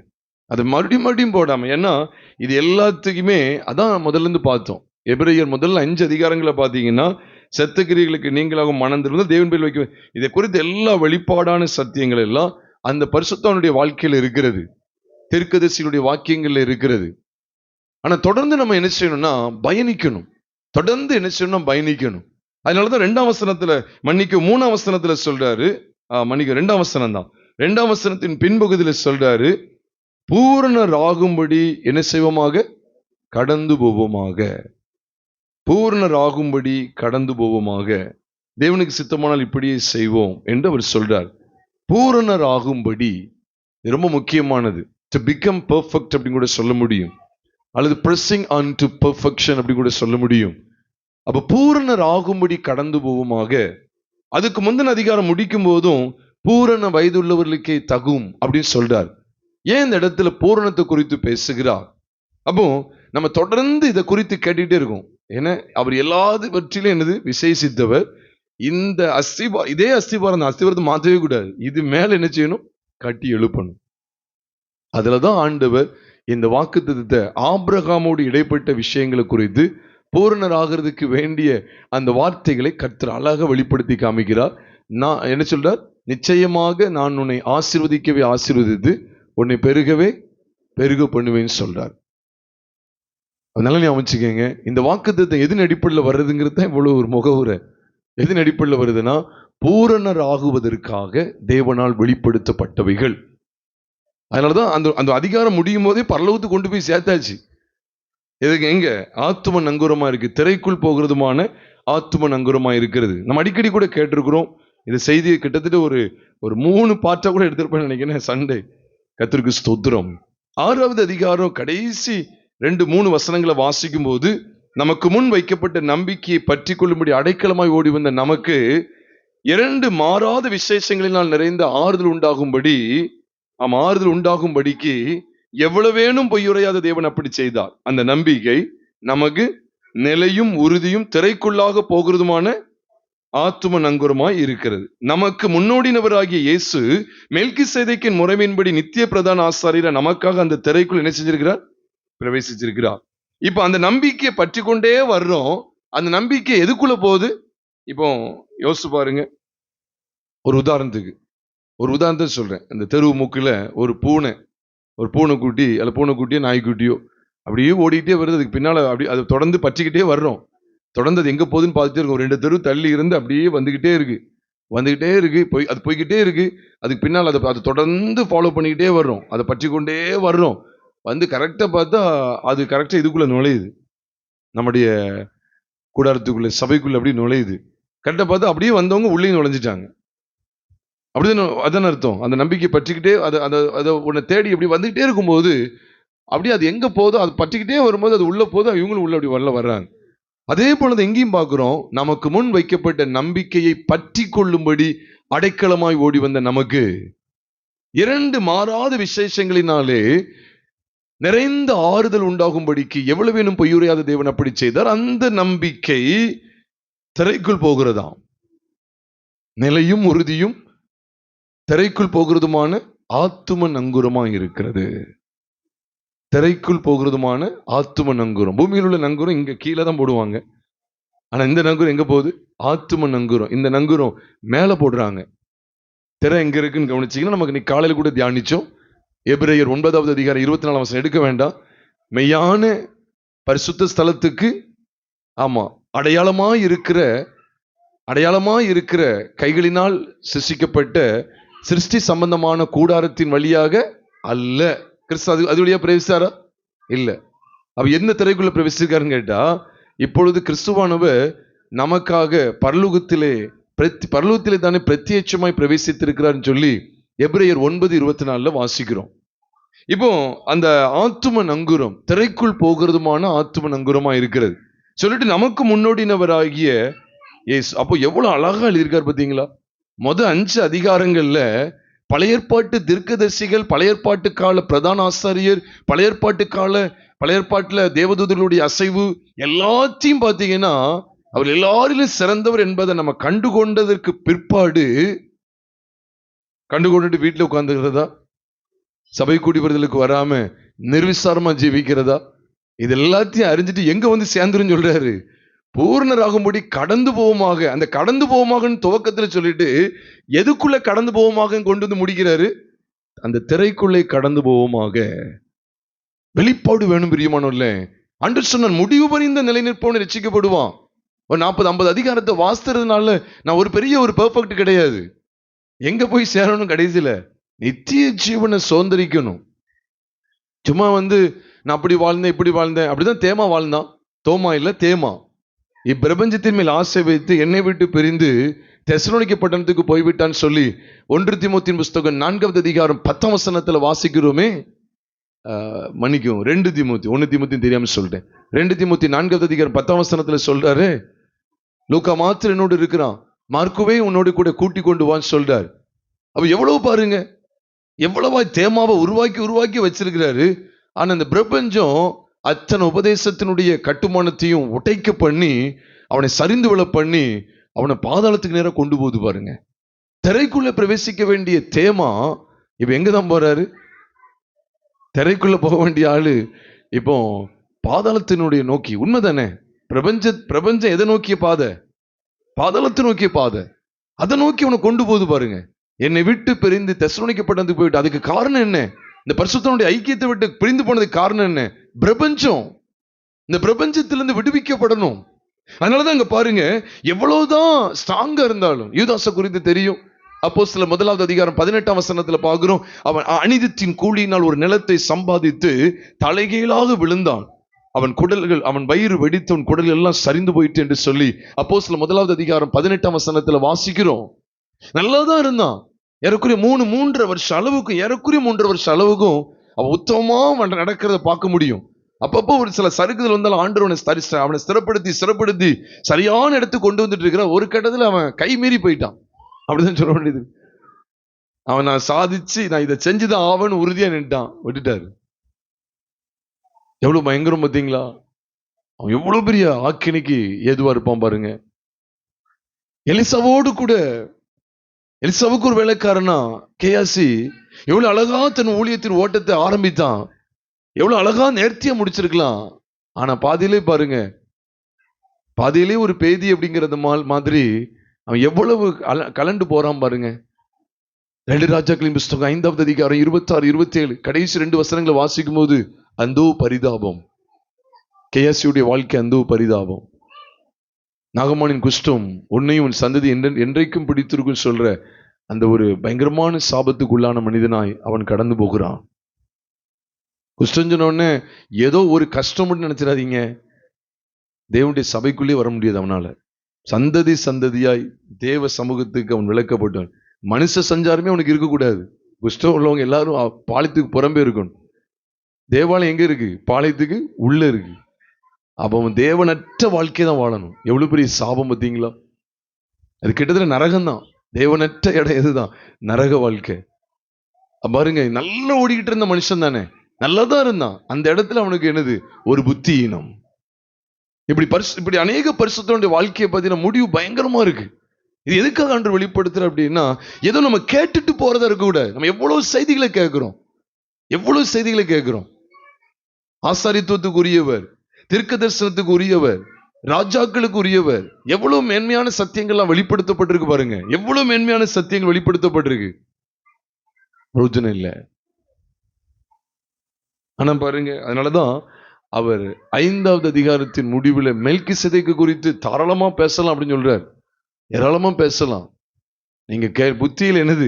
அது மறுபடியும் போடாம. ஏன்னா இது எல்லாத்துக்குமே அதான் முதல்ல இருந்து பார்த்தோம். எபிரேயர் முதல்ல 5 அதிகாரங்களை பார்த்தீங்கன்னா, செத்த கிரியைகளுக்கு நீங்களாக மனம் திரும்புதல், தேவன் பேரில் வைக்க, இதை குறித்து எல்லா வெளிப்பாடான சத்தியங்கள் எல்லாம் அந்த பரிசுத்தனுடைய வாழ்க்கையில் இருக்கிறது, தீர்க்கதரிசிகளுடைய வாக்கியங்கள்ல இருக்கிறது. ஆனா தொடர்ந்து நம்ம என்ன செய்யணும்னா பயணிக்கணும். தொடர்ந்து என்ன செய்யணும்? பயணிக்கணும். அதனாலதான் 2ஆம் வசனத்துல, மன்னிக்க 3ஆம் வசனத்துல சொல்றாரு, மன்னிக்க 2ஆம் வசனம் தான், 2ஆம் வசனத்தின் பின்பகுதியில சொல்றாரு, பூரணராகும்படி என்ன செய்வோமாக? கடந்து போவோமாக. பூரணராகும்படி கடந்து போவோமாக. தேவனுக்கு சித்தமானால் இப்படியே செய்வோம் என்று அவர் சொல்றார். பூரணராகும்படி ரொம்ப முக்கியமானது. டு பிகம் பெர்ஃபெக்ட் அப்படின்னு கூட சொல்ல முடியும், அல்லது pressing on to perfection அப்படி கூட சொல்ல முடியும். அப்ப பூரணராகும்படி கடந்து போவோமாக. அதுக்கு முந்தின அதிகாரம் முடிக்கும் போதும் பூரண வயதுள்ளவர்களுக்கே தகும் அப்படின்னு சொல்றார். ஏன் இந்த இடத்துல பூரணத்தை குறித்து பேசுகிறார்? அப்போ நம்ம தொடர்ந்து இதை குறித்து கேட்டுக்கிட்டே இருக்கோம். ஏன்னா அவர் எல்லாவற்றிலும் என்னது? விசேஷித்தவர். இந்த இதே அஸ்திபாரத்தை மாற்றவே கூடாது. இது மேல என்ன செய்யணும்? கட்டி எழுப்பணும். அதுலதான் ஆண்டவர் இந்த வாக்குத்தத்தத்தை ஆபிரகாமோடு இடைப்பட்ட விஷயங்களை குறித்து பூரணராகிறதுக்கு வேண்டிய அந்த வார்த்தைகளை கர்த்தர் அழகாக வெளிப்படுத்தி காமிக்கிறார். நான் என்ன சொல்றார்? நிச்சயமாக நான் உன்னை ஆசீர்வதிக்கவே ஆசீர்வதித்து உன்னை பெருகவே பெருக பண்ணுவேன்னு சொல்றார். அதனால நீ அமைச்சுக்கங்க, இந்த வாக்குத்தத்தம் எதன் அடிப்படையில் வர்றதுங்கிறது தான் இவ்வளவு ஒரு முகவுரை. எதன் அடிப்படையில் வருதுன்னா, பூரணர் ஆகுவதற்காக தேவனால் வெளிப்படுத்தப்பட்டவைகள். அதனாலதான் அந்த அதிகாரம் முடியும் போதே பரலோகத்துக்கு கொண்டு போய் சேர்த்தாச்சு. எதுக்கு? எங்க? ஆத்தும நங்கூரமா இருக்கு, திரைக்குள் போகிறதுமான ஆத்தும நங்கூரமா இருக்கிறது. நம்ம அடிக்கடி கூட கேட்டிருக்கிறோம். இந்த செய்தியை கிட்டத்தட்ட ஒரு 3 பார்ட்டா கூட எடுத்திருப்பேன்னு நினைக்கிறேன். சண்டே கர்த்தருக்கு ஸ்தோத்திரம். 6வது அதிகாரம் கடைசி 2-3 வசனங்களை வாசிக்கும் போது, நமக்கு முன் வைக்கப்பட்ட நம்பிக்கையை பற்றி கொள்ளும்படி அடைக்கலமாய் ஓடி வந்த நமக்கு 2 மாறாத விசேஷங்களினால் நிறைந்த ஆறுதல் உண்டாகும்படிக்கு எவ்வளவேனும் பொய்யுரையாத தேவன் அப்படி செய்தார். அந்த நம்பிக்கை நமக்கு நிலையும் உறுதியும் திரைக்குள்ளாக போகிறதுமான ஆத்தும நங்கூரமாய் இருக்கிறது. நமக்கு முன்னோடினவராகிய இயேசு மெல்கிசேதேக்கின் முறைமையின்படி நித்திய பிரதான ஆசாரியர் நமக்காக அந்த திரைக்குள் என்ன செஞ்சிருக்கிறார்? பிரவேசிச்சிருக்கிறார். இப்ப அந்த நம்பிக்கையை பற்றி கொண்டே வர்றோம். அந்த நம்பிக்கை எதுக்குள்ள போகுது? இப்போ யோசிச்சு பாருங்க. ஒரு உதாரணத்தை சொல்றேன். இந்த தெருவு மூக்குல ஒரு பூனைக்குட்டி அல்ல பூனைக்குட்டியோ நாய்க்குட்டியோ அப்படியே ஓடிக்கிட்டே வருது. அதுக்கு பின்னால அப்படி அதை தொடர்ந்து பற்றிக்கிட்டே வர்றோம். தொடர்ந்து அது எங்க போகுதுன்னு பார்த்துட்டே இருக்கும். 2 தெரு தள்ளி இருந்து அப்படியே வந்துகிட்டே இருக்கு. அது போய்கிட்டே இருக்கு. அதுக்கு பின்னால் அதை தொடர்ந்து ஃபாலோ பண்ணிக்கிட்டே வர்றோம். அதை பற்றி கொண்டே வர்றோம். வந்து கரெக்டா பார்த்தா அது கரெக்டா இதுக்குள்ள நுழையுது, நம்முடைய கூடாரத்துக்குள்ள, சபைக்குள்ள அப்படி நுழையுது. கரெக்டா பார்த்தா அப்படியே வந்தவங்க உள்ளே நுழைஞ்சிட்டாங்க. அப்படிதான் அதான அர்த்தம். அந்த நம்பிக்கை பற்றிக்கிட்டே அதை உன்னை தேடி இப்படி வந்துகிட்டே இருக்கும்போது அப்படியே அது எங்க போதோ அது பற்றிக்கிட்டே வரும்போது அது உள்ள போதும், இவங்களும் உள்ள அப்படி வர்றாங்க. அதே போலதான் எங்கேயும் பார்க்கிறோம், நமக்கு முன் வைக்கப்பட்ட நம்பிக்கையை பற்றி கொள்ளும்படி அடைக்கலமாய் ஓடி வந்த நமக்கு 2 மாறாத விசேஷங்களினாலே நிறைந்த ஆறுதல் உண்டாகும்படிக்கு எவ்வளவேனும் பொய்யுரையாத தேவன் அப்படி செய்தார். அந்த நம்பிக்கை திரைக்குள் போகிறதாம். நிலையும் உறுதியும் திரைக்குள் போகிறதுமான ஆத்தும நங்குரமா இருக்கிறது. திரைக்குள் போகிறதுமான ஆத்தும நங்குரம். பூமியில் உள்ள நங்குரம் இங்க கீழே தான் போடுவாங்க. ஆனா இந்த நங்குரம் எங்க போகுது? ஆத்தும நங்குரம். இந்த நங்குரம் மேல போடுறாங்க. திரை எங்க இருக்குன்னு கவனிச்சீங்கன்னா, நமக்கு நீ காலையில கூட தியானிச்சோம். எபிரேயர் 9வது அதிகாரம் 24ஆம் வசனம் எடுக்க வேண்டாம். மெய்யான பரிசுத்த ஸ்தலத்துக்கு ஆமா அடையாளமா இருக்கிற கைகளினால் சிருஷ்டிக்கப்பட்ட சிருஷ்டி சம்பந்தமான கூடாரத்தின் வழியாக அல்ல. கிறிஸ்து அது வழியா பிரவேசிச்சாரா? இல்ல. அப்ப என்ன திரைக்குள்ள பிரவேசிச்சிருக்காருன்னு கேட்டா, இப்பொழுது கிறிஸ்துவானவர் நமக்காக பரலோகத்திலே தானே பிரத்யட்சமாய் பிரவேசித்திருக்கிறார்னு சொல்லி எபிரேயர் 9:24 வாசிக்கிறோம். இப்போ அந்த ஆத்தும நங்குரம் திரைக்குள் போகிறதுமான ஆத்தும நங்குரமா இருக்கிறது சொல்லிட்டு நமக்கு முன்னோடினவராகிய இயேசு. அப்போ எவ்வளவு அழகா எழுதியிருக்காரு பாத்தீங்களா? 5 அதிகாரங்கள்ல பழைய ஏற்பாட்டு தீர்க்கதரிசிகள், பழைய ஏற்பாட்டு கால பிரதான ஆசாரியர், பழைய ஏற்பாட்டுல தேவதூதர்களுடைய அசைவு எல்லாத்தையும் பார்த்தீங்கன்னா அவர் எல்லாரிலும் சிறந்தவர் என்பதை நம்ம கண்டுகொண்டதற்கு பிற்பாடு கண்டுகொண்டுட்டு வீட்டில் உட்கார்ந்துக்கிறதா, சபை கூடி வருதலுக்கு வராம நிர்விசாரமா ஜீவிக்கிறதா, இது எல்லாத்தையும் அறிஞ்சிட்டு எங்க வந்து சேர்ந்துருன்னு சொல்றாரு. பூர்ணராகும்படி கடந்து போவோமாக. அந்த கடந்து போவோமாகன்னு துவக்கத்துல சொல்லிட்டு எதுக்குள்ள கடந்து போவோமாக கொண்டு வந்து முடிக்கிறாரு. அந்த திரைக்குள்ளே கடந்து போவோமாக. வெளிப்பாடு வேணும் பிரியமானவர்களே. ஆண்டவர் சொன்னார், முடிவு பரிந்த நிலை நிற்பவன் ரட்சிக்கப்படுவான். ஒரு 40-50 அதிகாரத்தை வாசித்ததுனால நான் ஒரு பெர்ஃபெக்ட் கிடையாது. எங்க போய் சேரணும்? கடைசியில நித்திய ஜீவனை சுதந்திரிக்கணும். சும்மா நான் அப்படி வாழ்ந்தேன் இப்படி வாழ்ந்தேன் அப்படிதான் தேமா வாழ்ந்தான். தோமா இல்ல, தேமா. இப்பிரபஞ்சத்தின் மேல் ஆசை வைத்து என்னை விட்டு பிரிந்து தெசலோனிக்கே பட்டணத்துக்கு போய்விட்டான்னு சொல்லி 1 தீமோத்தேயுவின் புஸ்தகம் 4வது அதிகாரம் 10ஆம் வசனத்துல வாசிக்கிறோமே. மன்னிக்கும், 2 தீமோத்தேயு, 1 தீமோத்தேயு தெரியாம சொல்லிட்டேன். 2 தீமோத்தேயு 4வது அதிகாரம் 10ஆம் வசனத்துல சொல்றாரு, லூக்கா மாத்திரம் என்னோடு இருக்கிறான், மார்க்குவே உன்னோடு கூட கூட்டி கொண்டு வான்னு சொல்றாரு. அப்ப எவ்வளவு பாருங்க, எவ்வளவா தேமாவை உருவாக்கி வச்சிருக்கிறாரு. ஆனா இந்த பிரபஞ்சம் அத்தனை உபதேசத்தினுடைய கட்டுமானத்தையும் உடைக்க பண்ணி அவனை சரிந்து விழ பண்ணி அவனை பாதாளத்துக்கு நேரம் கொண்டு போகுது பாருங்க. திரைக்குள்ள பிரவேசிக்க வேண்டிய தேமா இப்ப எங்கதான் போறாரு? திரைக்குள்ள போக வேண்டிய ஆளு இப்போ பாதாளத்தினுடைய நோக்கி. உண்மைதானே? பிரபஞ்சம் எதை நோக்கிய பாதை? பாதாளத்தை நோக்கிய பாதை. அதை நோக்கி அவனை கொண்டு போகுது பாருங்க. என்னை விட்டு பிரிந்து தெசலோனிக்கே பட்டணத்துக்கு போயிட்டு, அதுக்கு காரணம் என்ன? இந்த பரிசுத்தனுடைய ஐக்கியத்தை விட்டு பிரிந்து போனதுக்கு காரணம் என்ன? பிரபஞ்சம். இந்த பிரபஞ்சத்திலிருந்து விடுவிக்கப்படணும். அதனாலதான் இங்க பாருங்க, எவ்வளவுதான் ஸ்ட்ராங்கா இருந்தாலும், யூதாச குறித்து தெரியும். அப்போஸ்தலர் 1வது அதிகாரம் 18ஆம் வசனத்துல பார்க்கிறோம், அவன் அநீதத்தின் கூலியினால் ஒரு நிலத்தை சம்பாதித்து தலைகீழாக விழுந்தான். அவன் வயிறு வெடித்து அவன் குடல் எல்லாம் சரிந்து போயிட்டு என்று சொல்லி அப்போஸ்தலர் 1வது அதிகாரம் 18ஆம் வசனத்துல வாசிக்கிறோம். நல்லாதான் இருந்தான். ஏறக்குறைய 3.5 வருஷ அளவுக்கும் அவன் உத்தமமா நடக்கிறத பார்க்க முடியும். அப்பப்போ ஒரு சில சறுக்குதல் வந்தாலும் ஆண்டவர் அவனை ஸ்திரப்படுத்தி சரியான இடத்துக்கு கொண்டு வந்துட்டு இருக்கிற. ஒரு கட்டத்துல அவன் கை மீறி போயிட்டான். அப்படிதான் சொல்ல வேண்டியது. அவன் நான் சாதிச்சு நான் இதை செஞ்சுதான் ஆவன்னு உறுதியா நின்ட்டான், விட்டுட்டாரு. எவ்வளவு பயங்கரம் பார்த்தீங்களா? அவன் எவ்வளவு பெரிய ஆக்கினைக்கு ஏதுவா இருப்பான் பாருங்க. எலிசாவுக்கு ஒரு வேலைக்காரனா கேயாசி எவ்வளவு அழகா தன் ஊழியத்தின் ஓட்டத்தை ஆரம்பித்தான். எவ்வளவு அழகா நேர்த்தியா முடிச்சிருக்கலாம். ஆனா பாதியிலே பாருங்க, பாதியிலே ஒரு பேதி அப்படிங்கிறது மாதிரி அவன் எவ்வளவு கலண்டு போறான் பாருங்க. 2 ராஜாக்களின் புஸ்தகம் 5வது அதிகாரம் 26, 27 கடைசி 2 வசனங்களை வாசிக்கும் போது அந்தோ பரிதாபம். கேயாசியுடைய வாழ்க்கை அந்தோ பரிதாபம். நாகமானின் குஷ்டம் உன்னையும் உன் சந்ததி என்றைக்கும் பிடித்திருக்கும் சொல்ற அந்த ஒரு பயங்கரமான சாபத்துக்குள்ளான மனிதனாய் அவன் கடந்து போகிறான். குஷ்டம் சொன்ன ஏதோ ஒரு கஷ்டம் மட்டும் நினைச்சிடாதீங்க. தேவனுடைய சபைக்குள்ளே வர முடியாது அவனால. சந்ததி சந்ததியாய் தேவ சமூகத்துக்கு அவன் விளக்கப்பட்டான். மனுஷ சஞ்சாரமே அவனுக்கு இருக்கக்கூடாது. குஷ்டம் உள்ளவங்க எல்லாரும் பாளையத்துக்கு புறம்பே இருக்கணும். தேவாலயம் எங்க இருக்கு? பாளையத்துக்கு உள்ள இருக்கு. அப்ப அவன் தேவனற்ற வாழ்க்கையை தான் வாழணும். எவ்வளவு பெரிய சாபம் பார்த்தீங்களா? அது கிட்டத்தட்ட நரகம்தான். தேவனற்ற இடம் எதுதான்? நரக வாழ்க்கை. பாருங்க, நல்லா ஓடிக்கிட்டு இருந்த மனுஷன் தானே, நல்லாதான் இருந்தான். அந்த இடத்துல அவனுக்கு என்னது? ஒரு புத்தியீனம். இப்படி அநேக பரிசுத்தனுடைய வாழ்க்கையை பத்தின முடிவு பயங்கரமா இருக்கு. இது எதுக்காக ஆண்டவர் வெளிப்படுத்துற அப்படின்னா, ஏதோ நம்ம கேட்டுட்டு போறதா இருக்க கூட. நம்ம எவ்வளவு செய்திகளை கேட்கிறோம். ஆசாரித்துவத்துக்கு உரியவர், தீர்க்க தரிசனத்துக்கு உரியவர், ராஜாக்களுக்கு உரியவர், எவ்வளவு மேன்மையான சத்தியங்கள்லாம் வெளிப்படுத்தப்பட்டிருக்கு பாருங்க. எவ்வளவு மேன்மையான சத்தியங்கள் வெளிப்படுத்தப்பட்டிருக்கு. பிரயோஜனம் இல்லை. ஆனா பாருங்க, அதனாலதான் அவர் 5வது அதிகாரத்தின் முடிவுல மெல்கிசேதேக்கு குறித்து தாராளமா பேசலாம் அப்படின்னு சொல்றார். ஏராளமா பேசலாம். நீங்க புத்தியில் என்னது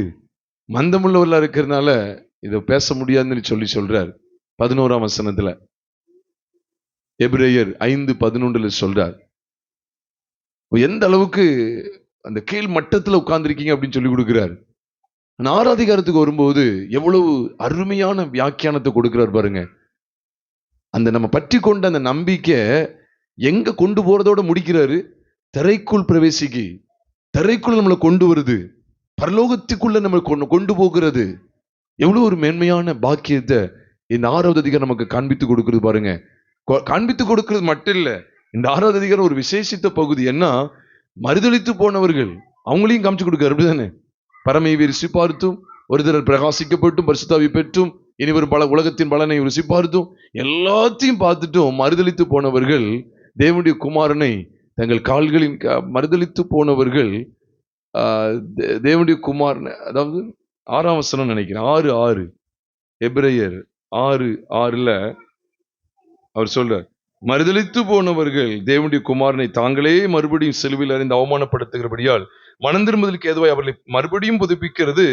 மந்தமுள்ளவர்களா இருக்கிறதுனால இதை பேச முடியாதுன்னு சொல்றார். 11ஆம் வசனத்துல, எபிரேயர் 5:11 சொல்றார். எந்த அளவுக்கு அந்த கீழ் மட்டத்துல உட்கார்ந்துருக்கீங்க அப்படின்னு சொல்லி கொடுக்கிறார். 6வது அதிகாரத்துக்கு வரும்போது எவ்வளவு அருமையான வியாக்கியானத்தை கொடுக்கிறார் பாருங்க. அந்த நம்ம பற்றி கொண்ட அந்த நம்பிக்கை எங்க கொண்டு போறதோட முடிக்கிறாரு. திரைக்குள் பிரவேசிக்கு, திரைக்குள்ள நம்மளை கொண்டு வருது, பரலோகத்துக்குள்ள நம்ம கொண்டு போகிறது. எவ்வளவு ஒரு மேன்மையான பாக்கியத்தை இந்த 6வது அதிகாரம் நமக்கு காண்பித்து கொடுக்கிறது பாருங்க. காண்பித்து கொடுக்கிறது மட்டும் இல்ல, இந்த 6வது அதிகாரம் ஒரு விசேஷித்த பகுதி. என்ன? மறுதளித்து போனவர்கள் அவங்களையும் காமிச்சு கொடுக்காரு. அப்படிதானே? பரமையை ருசி பார்த்தும், ஒரு தடவை பிரகாசிக்கப்பட்டும், பரிசுத்தாவி பெற்றும், இனி ஒரு உலகத்தின் பலனை ருசி பார்த்தும், எல்லாத்தையும் பார்த்துட்டும் மறுதளித்து போனவர்கள் தேவனுடைய குமாரனை தங்கள் கால்களின் மறுதளித்து போனவர்கள் தேவனுடைய குமாரனை, அதாவது 6ஆம் வசனம் நினைக்கிறேன், 6:6, எபிரேயர் 6:6ல அவர் சொல்றார், மறுதளித்து போனவர்கள் தேவனுடைய குமாரனை தாங்களே மறுபடியும் சிலுவையில் அறிந்து அவமானப்படுத்துகிறபடியால் மனம் திரும்புதலுக்கு ஏதுவாய் அவர்களை மறுபடியும் புதுப்பிக்கிறது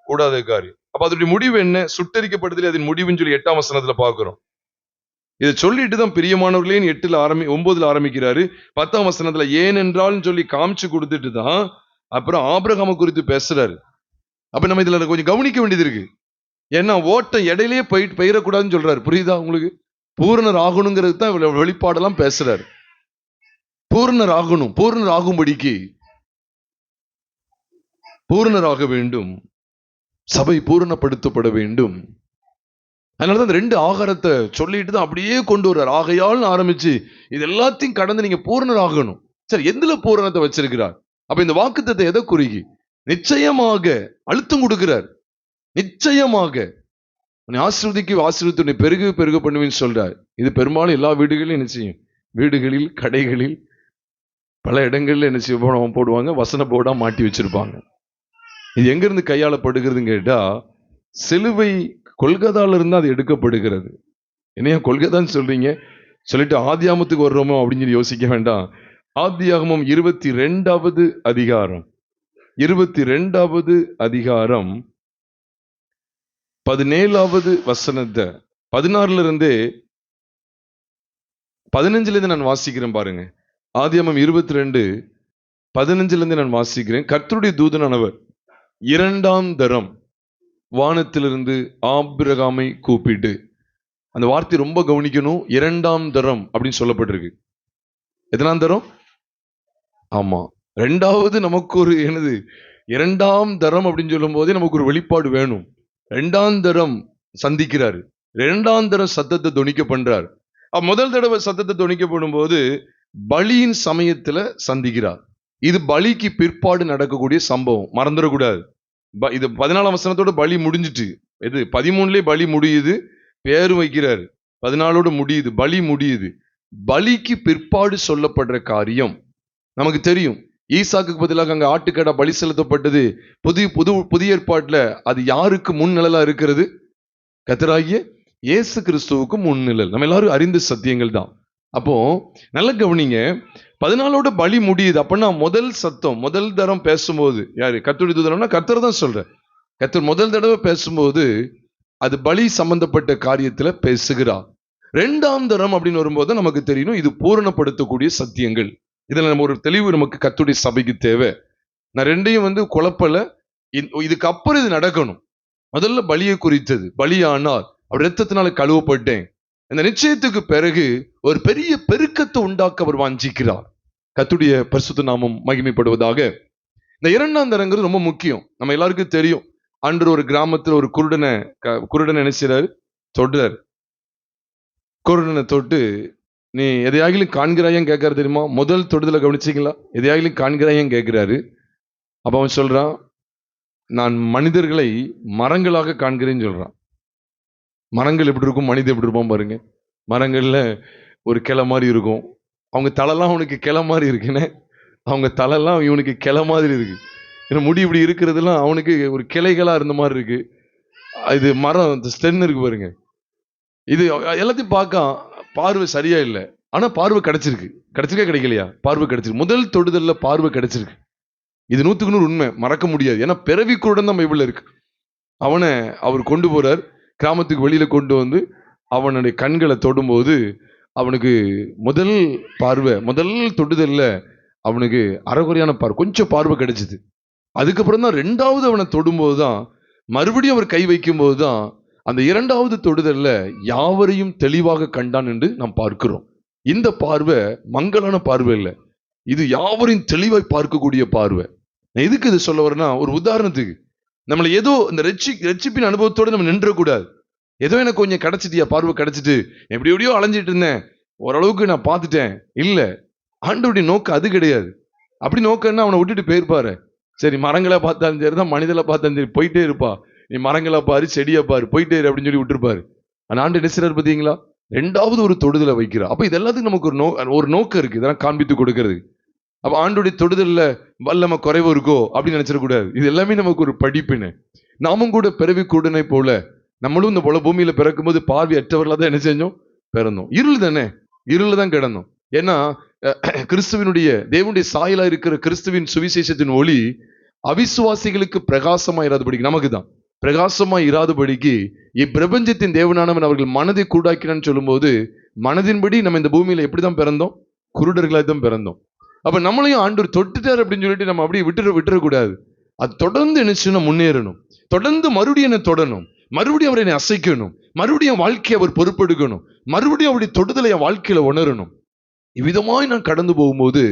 கூடாத காரியம். அப்ப அதனுடைய முடிவு என்ன? சுட்டரிக்கப்படுதல் அதன் முடிவுன்னு சொல்லி 8ஆம் வசனத்துல பாக்குறோம். இதை சொல்லிட்டு தான் பிரியமானவர்களே 9ல ஆரம்பிக்கிறாரு. 10ஆம் வசனத்துல ஏனென்றால் சொல்லி காமிச்சு கொடுத்துட்டு தான் அப்புறம் ஆபிரகாமை குறித்து பேசுறாரு. அப்ப நம்ம இதுல கொஞ்சம் கவனிக்க வேண்டியது இருக்கு. ஏன்னா ஓட்டம் இடையிலேயே பயிரக்கூடாதுன்னு சொல்றாரு. புரியுதா உங்களுக்கு? பூரணர் ஆகணுங்கிறது தான் வெளிப்பாடெல்லாம் பேசுறாரு. பூரணர் ஆகணும், பூரணர் ஆகும்படிக்கு பூரணராக வேண்டும், சபை பூரணப்படுத்தப்பட வேண்டும். அதனாலதான் 2 ஆகாரத்தை சொல்லிட்டு தான் அப்படியே கொண்டு வர்றார். ஆகையால் ஆரம்பிச்சு இது எல்லாத்தையும் கடந்து நீங்க பூரணர் ஆகணும். சரி, எதுல பூரணத்தை வச்சிருக்கிறார்? அப்ப இந்த வாக்குத்தத்தை எதை குறிக்கி? நிச்சயமாக அழுத்தம் கொடுக்கிறார். நிச்சயமாக ஆசீர்வதிக்கு பெருக பண்ணுவேன்னு சொல்றார். இது பெரும்பாலும் எல்லா வீடுகளிலும் என்ன செய்யும்? வீடுகளில், கடைகளில், பல இடங்கள்ல என்ன செய்ய போடுவாங்க, வசன போர்டா மாட்டி வச்சிருப்பாங்க. இது எங்க இருந்து கையாளப்படுகிறதுன்னு கேட்டா, சிலுவை கொல்கத்தால இருந்து அது எடுக்கப்படுகிறது. என்னையா கொல்கத்தான்னு சொல்றீங்க சொல்லிட்டு ஆதியாகமத்துக்கு வர்றோமோ அப்படின்னு சொல்லி யோசிக்க வேண்டாம். ஆதியாகமம் 22வது அதிகாரம் 17வது வசனத்தை 16ல இருந்தே 15ல இருந்து நான் வாசிக்கிறேன் பாருங்க. ஆதியாகமம் 22:15ல இருந்து நான் வாசிக்கிறேன். கர்த்தருடைய தூதனானவர் 2ஆம் தரம் வானத்திலிருந்து ஆபிரகாமை கூப்பிட்டு, அந்த வார்த்தை ரொம்ப கவனிக்கணும். 2ஆம் தரம் அப்படின்னு சொல்லப்பட்டிருக்கு. எத்தனாம் தரம்? ஆமா, 2வது. நமக்கு ஒரு என்னது? 2ஆம் தரம் அப்படின்னு சொல்லும் போதே நமக்கு ஒரு வெளிப்பாடு வேணும். 2ஆம் தரம் சந்திக்கிறாரு. 2ஆம் தரம் சத்தத்தை தொனிக்க பண்றார். முதல் தடவை சத்தத்தை தொனிக்கப்படும் போது பலியின் சமயத்துல சந்திக்கிறார். இது பலிக்கு பிற்பாடு நடக்கக்கூடிய சம்பவம், மறந்துடக்கூடாது. இது 14ஆம் வசனத்தோட பலி முடிஞ்சிட்டு, இது 13லயே பலி முடியுது, பேரு வைக்கிறாரு. 14ஓட முடியுது, பலி முடியுது. பலிக்கு பிற்பாடு சொல்லப்படுற காரியம் நமக்கு தெரியும். ஈசாக்கு பதிலாக அங்க ஆட்டுக்கடா பலி செலுத்தப்பட்டது. புதிய ஏற்பாட்டுல அது யாருக்கு முன்னிழலா இருக்கிறது? கர்த்தராகிய இயேசு கிறிஸ்துவுக்கு முன்னிழல். நம்ம எல்லாரும் அறிந்த சத்தியங்கள் தான். அப்போ நல்ல கவனிங்க, 14ஓட பலி முடியுது. அப்படின்னா முதல் சத்தம், முதல் தரம் பேசும்போது யாரு? கர்த்தருடைய தூதனா? கர்த்தர் தான் சொல்ற. கர்த்தர் முதல் தடவை பேசும்போது அது பலி சம்பந்தப்பட்ட காரியத்துல பேசுகிறார். 2ஆம் தரம் அப்படின்னு வரும்போது நமக்கு தெரியணும், இது பூரணப்படுத்தக்கூடிய சத்தியங்கள். இதுல நம்ம ஒரு தெளிவு நமக்கு கர்த்தருடைய சபைக்கு தேவை. நான் ரெண்டையும் குழப்பல. இதுக்கு அப்புறம் இது நடக்கணும். முதல்ல பலியை குறித்தது. பலியானால் அவர் இரத்தத்தினால கழுவப்பட்டேன். இந்த நிச்சயத்துக்கு பிறகு ஒரு பெரிய பெருக்கத்தை உண்டாக்க அவர் வாஞ்சிக்கிறார். கர்த்தருடைய பரிசுத்த நாமம் மகிமைப்படுவதாக. இந்த இரண்டாம் தரங்கிறது ரொம்ப முக்கியம். நம்ம எல்லாருக்கும் தெரியும். அன்று ஒரு கிராமத்துல ஒரு குருடனை என்ன செய்றாரு? தொடுறாரு. குருடனை தொட்டு, நீ எதையாகிலும் காண்கிறாயும் கேட்கறாரு தெரியுமா? முதல் தொடுதலை கவனிச்சீங்களா? எதையாகிலும் காண்கிறாயும் கேட்கிறாரு. அப்ப அவன் சொல்றான், நான் மனிதர்களை மரங்களாக காண்கிறேன்னு சொல்றான். மரங்கள் எப்படி இருக்கும், மனிதன் எப்படி இருப்பான் பாருங்க. மரங்கள்ல ஒரு கிளை மாதிரி இருக்கும். அவங்க தலைலாம் அவனுக்கு கிளை மாதிரி இருக்குன்னு, அவங்க தலைலாம் இவனுக்கு கிளை மாதிரி இருக்கு. ஏன்னா முடி இப்படி இருக்கிறதுலாம் அவனுக்கு ஒரு கிளைகளா இருந்த மாதிரி இருக்கு. இது மரம், இந்த ஸ்டென் இருக்கு பாருங்க. இது எல்லாத்தையும் பார்க்க பார்வை சரியா இல்லை. ஆனா பார்வை கிடைச்சிருக்கு. கிடைச்சிருக்கா கிடைக்கலையா? பார்வை கிடைச்சிருக்கு. முதல் தொடுதல்ல பார்வை கிடைச்சிருக்கு. இது 100க்கு 100 உண்மை, மறக்க முடியாது. ஏன்னா பிறவி குருடன் தான் பைபிள்ல இருக்கு. அவனை அவர் கொண்டு போறார், கிராமத்துக்கு வெளியில கொண்டு வந்து அவனுடைய கண்களை தொடும்போது அவனுக்கு முதல் பார்வை, முதல் தொடுதல்ல அவனுக்கு அரைகுறையான பார்வை, கொஞ்சம் பார்வை கிடைச்சது. அதுக்கப்புறம் தான் ரெண்டாவது அவனை தொடும்போது தான், மறுபடியும் அவர் கை வைக்கும் போதுதான் அந்த இரண்டாவது தொடுதல்ல யாவரையும் தெளிவாக கண்டான் என்று நாம் பார்க்கிறோம். இந்த பார்வை மங்கலான பார்வை இல்லை, இது யாவரையும் தெளிவாய் பார்க்கக்கூடிய பார்வை. நான் எதுக்கு இது சொல்ல வரேன்னா, ஒரு உதாரணத்துக்கு நம்மளை ஏதோ இந்த ரட்சிப்பின் அனுபவத்தோடு நம்ம நின்றக்கூடாது. ஏதோ எனக்கு கொஞ்சம் கிடைச்சிட்டியா, பார்வை கிடைச்சிட்டு எப்படி எப்படியோ அலைஞ்சிட்டு இருந்தேன், ஓரளவுக்கு நான் பார்த்துட்டேன். இல்ல, ஆண்டவருடைய நோக்கம் அது கிடையாது. அப்படி நோக்கம்னா அவனை விட்டுட்டு போயிருப்பாரு. சரி, மரங்களை பார்த்தாலும் சரி தான், மனிதனை பார்த்தாலும் சரி, போயிட்டே இருப்பா, நீ மரங்களை பாரு, செடியை பாரு, போயிட்டே இரு அப்படின்னு சொல்லி விட்டுருப்பாரு. ஆனா ஆண்டு என்ன செய்றாரு பார்த்தீங்களா? ரெண்டாவது ஒரு தொடுதலை வைக்கிறார். அப்ப இது எல்லாத்துக்கும் நமக்கு ஒரு நோக்கம் இருக்கு, இதெல்லாம் காண்பித்து கொடுக்கிறது. அப்ப ஆண்டுடைய தொடுதல்ல வல்லமை குறைவு இருக்கோ அப்படின்னு நினைச்சிடக்கூடாது. இது எல்லாமே நமக்கு ஒரு படிப்பினை. நாமும் கூட பிறவி கூடனை போல நம்மளும் இந்த போல பூமியில பிறக்கும் போது பார்வை அற்றவர்களா தான் என்ன செஞ்சோம்? பிறந்தோம். இருள் தானே, இருள் தான் கிடந்தோம். ஏன்னா கிறிஸ்துவனுடைய தேவனுடைய சாயலா இருக்கிற கிறிஸ்துவின் சுவிசேஷத்தின் ஒளி அவிசுவாசிகளுக்கு பிரகாசமா இராதபடிக்கு, நமக்கு தான் பிரகாசமா இராதபடிக்கு இப்பிரபஞ்சத்தின் தேவனானவன் அவர்கள் மனதை கூடாக்கினான்னு சொல்லும் போது, மனதின்படி நம்ம இந்த பூமியில எப்படிதான் பிறந்தோம்? குருடர்களாக தான் பிறந்தோம். அப்ப நம்மளையும் ஆண்டவர் தொட்டுட்டார் அப்படின்னு சொல்லிட்டு நம்ம அப்படியே விட்டுறக்கூடாது. அது தொடர்ந்து என்ன முன்னேறணும். தொடர்ந்து மறுபடியும் என்ன தொடணும், மறுபடியும் அவரை அசைக்கணும், மறுபடியும் வாழ்க்கையை அவர் பொறுப்பெடுக்கணும், மறுபடியும் அவருடைய தொடுதலை என் வாழ்க்கையில உணரணும். இவ்விதமாய் நான் கடந்து போகும்போது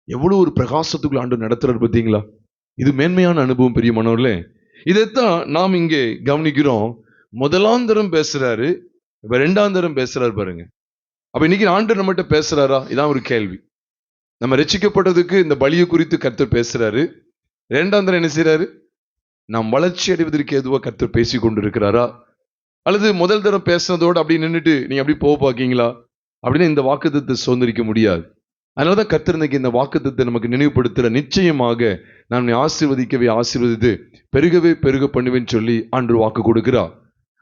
எவ்வளவு ஒரு பிரகாசத்துக்குள்ள ஆண்டவர் நடத்துறாரு பார்த்தீங்களா? இது மேன்மையான அனுபவம் பிரியமானவர்களே. இதைத்தான் நாம் இங்கே கவனிக்கிறோம். முதலாந்தரம் பேசுறாரு, இப்ப இரண்டாந்தரம் பேசுறாரு பாருங்க. அப்ப இன்னைக்கு ஆண்டவர் நம்மகிட்ட பேசுறாரா? இதான் ஒரு கேள்வி. நம்ம ரட்சிக்கப்பட்டதுக்கு இந்த பலியை குறித்து கர்த்தர் பேசுறாரு. இரண்டாந்தரம் என்ன செய்யறாரு? நாம் வளர்ச்சி அடைவதற்கு எதுவா கர்த்தர் பேசி கொண்டிருக்கிறாரா? அல்லது முதல் தரம் பேசுனதோடு அப்படி நின்றுட்டு நீங்க அப்படி போக பாக்கீங்களா அப்படின்னு இந்த வாக்குத்தத்தை சுதந்திரிக்க முடியாது. அதனாலதான் கர்த்தர் இன்னைக்கு இந்த வாக்குத்தத்தை நமக்கு நினைவுபடுத்துற, நிச்சயமாக நான் ஆசீர்வதிக்கவே ஆசீர்வதித்து பெருகவே பெருக பண்ணுவேன்னு சொல்லி ஆண்டவர் வாக்கு கொடுக்கிறார்.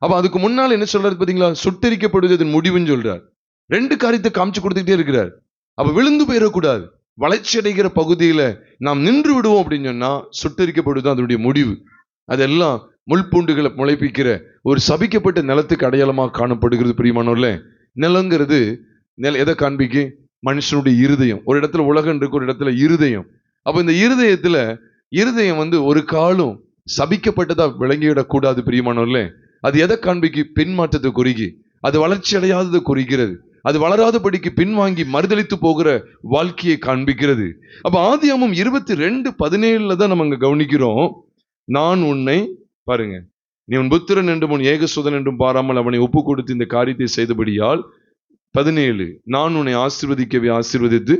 அப்ப அதுக்கு முன்னால் என்ன சொல்றாரு பாத்தீங்களா? சுட்டரிக்கப்படுவது அதன் முடிவுன்னு சொல்றார். ரெண்டு காரியத்தை காமிச்சு கொடுத்துக்கிட்டே இருக்கிறார். அப்ப விழுந்து போயிடக்கூடாது. வளர்ச்சி அடைகிற பகுதியில நாம் நின்று விடுவோம் அப்படின்னு சொன்னா சுட்டரிக்கப்படுவது அதனுடைய முடிவு. அதெல்லாம் முள்பூண்டுகளை முளைப்பிக்கிற ஒரு சபிக்கப்பட்ட நிலத்துக்கு அடையாளமாக காணப்படுகிறது பிரியமானவர்களே. நிலங்கிறது எதை காண்பிக்கு? மனுஷனுடைய இருதயம். ஒரு இடத்துல உலகம் இருக்கு, ஒரு இடத்துல இருதயம். அப்ப இந்த இருதயம் ஒரு காலம் சபிக்கப்பட்டதா விளங்கிவிடக்கூடாது பிரியமானவர்களே. அது எதை காண்பிக்கு? பின்மாற்றத்தை குறிக்கி, அது வளர்ச்சி அடையாததை குறிக்கிறது, அது வளராதபடிக்கு பின்வாங்கி மறுதளித்து போகிற வாழ்க்கையை காண்பிக்கிறது. அப்ப ஆதியாகமம் 22:17 தான் நம்ம அங்க கவனிக்கிறோம். நான் உன்னை, பாருங்க, நீ உன் புத்திரன் என்றும் உன் ஏகசுதன் என்றும் பாராமல் அவனை ஒப்பு கொடுத்து இந்த காரியத்தை செய்தபடியால், 17, நான் உன்னை ஆசீர்வதிக்கவே ஆசீர்வதித்து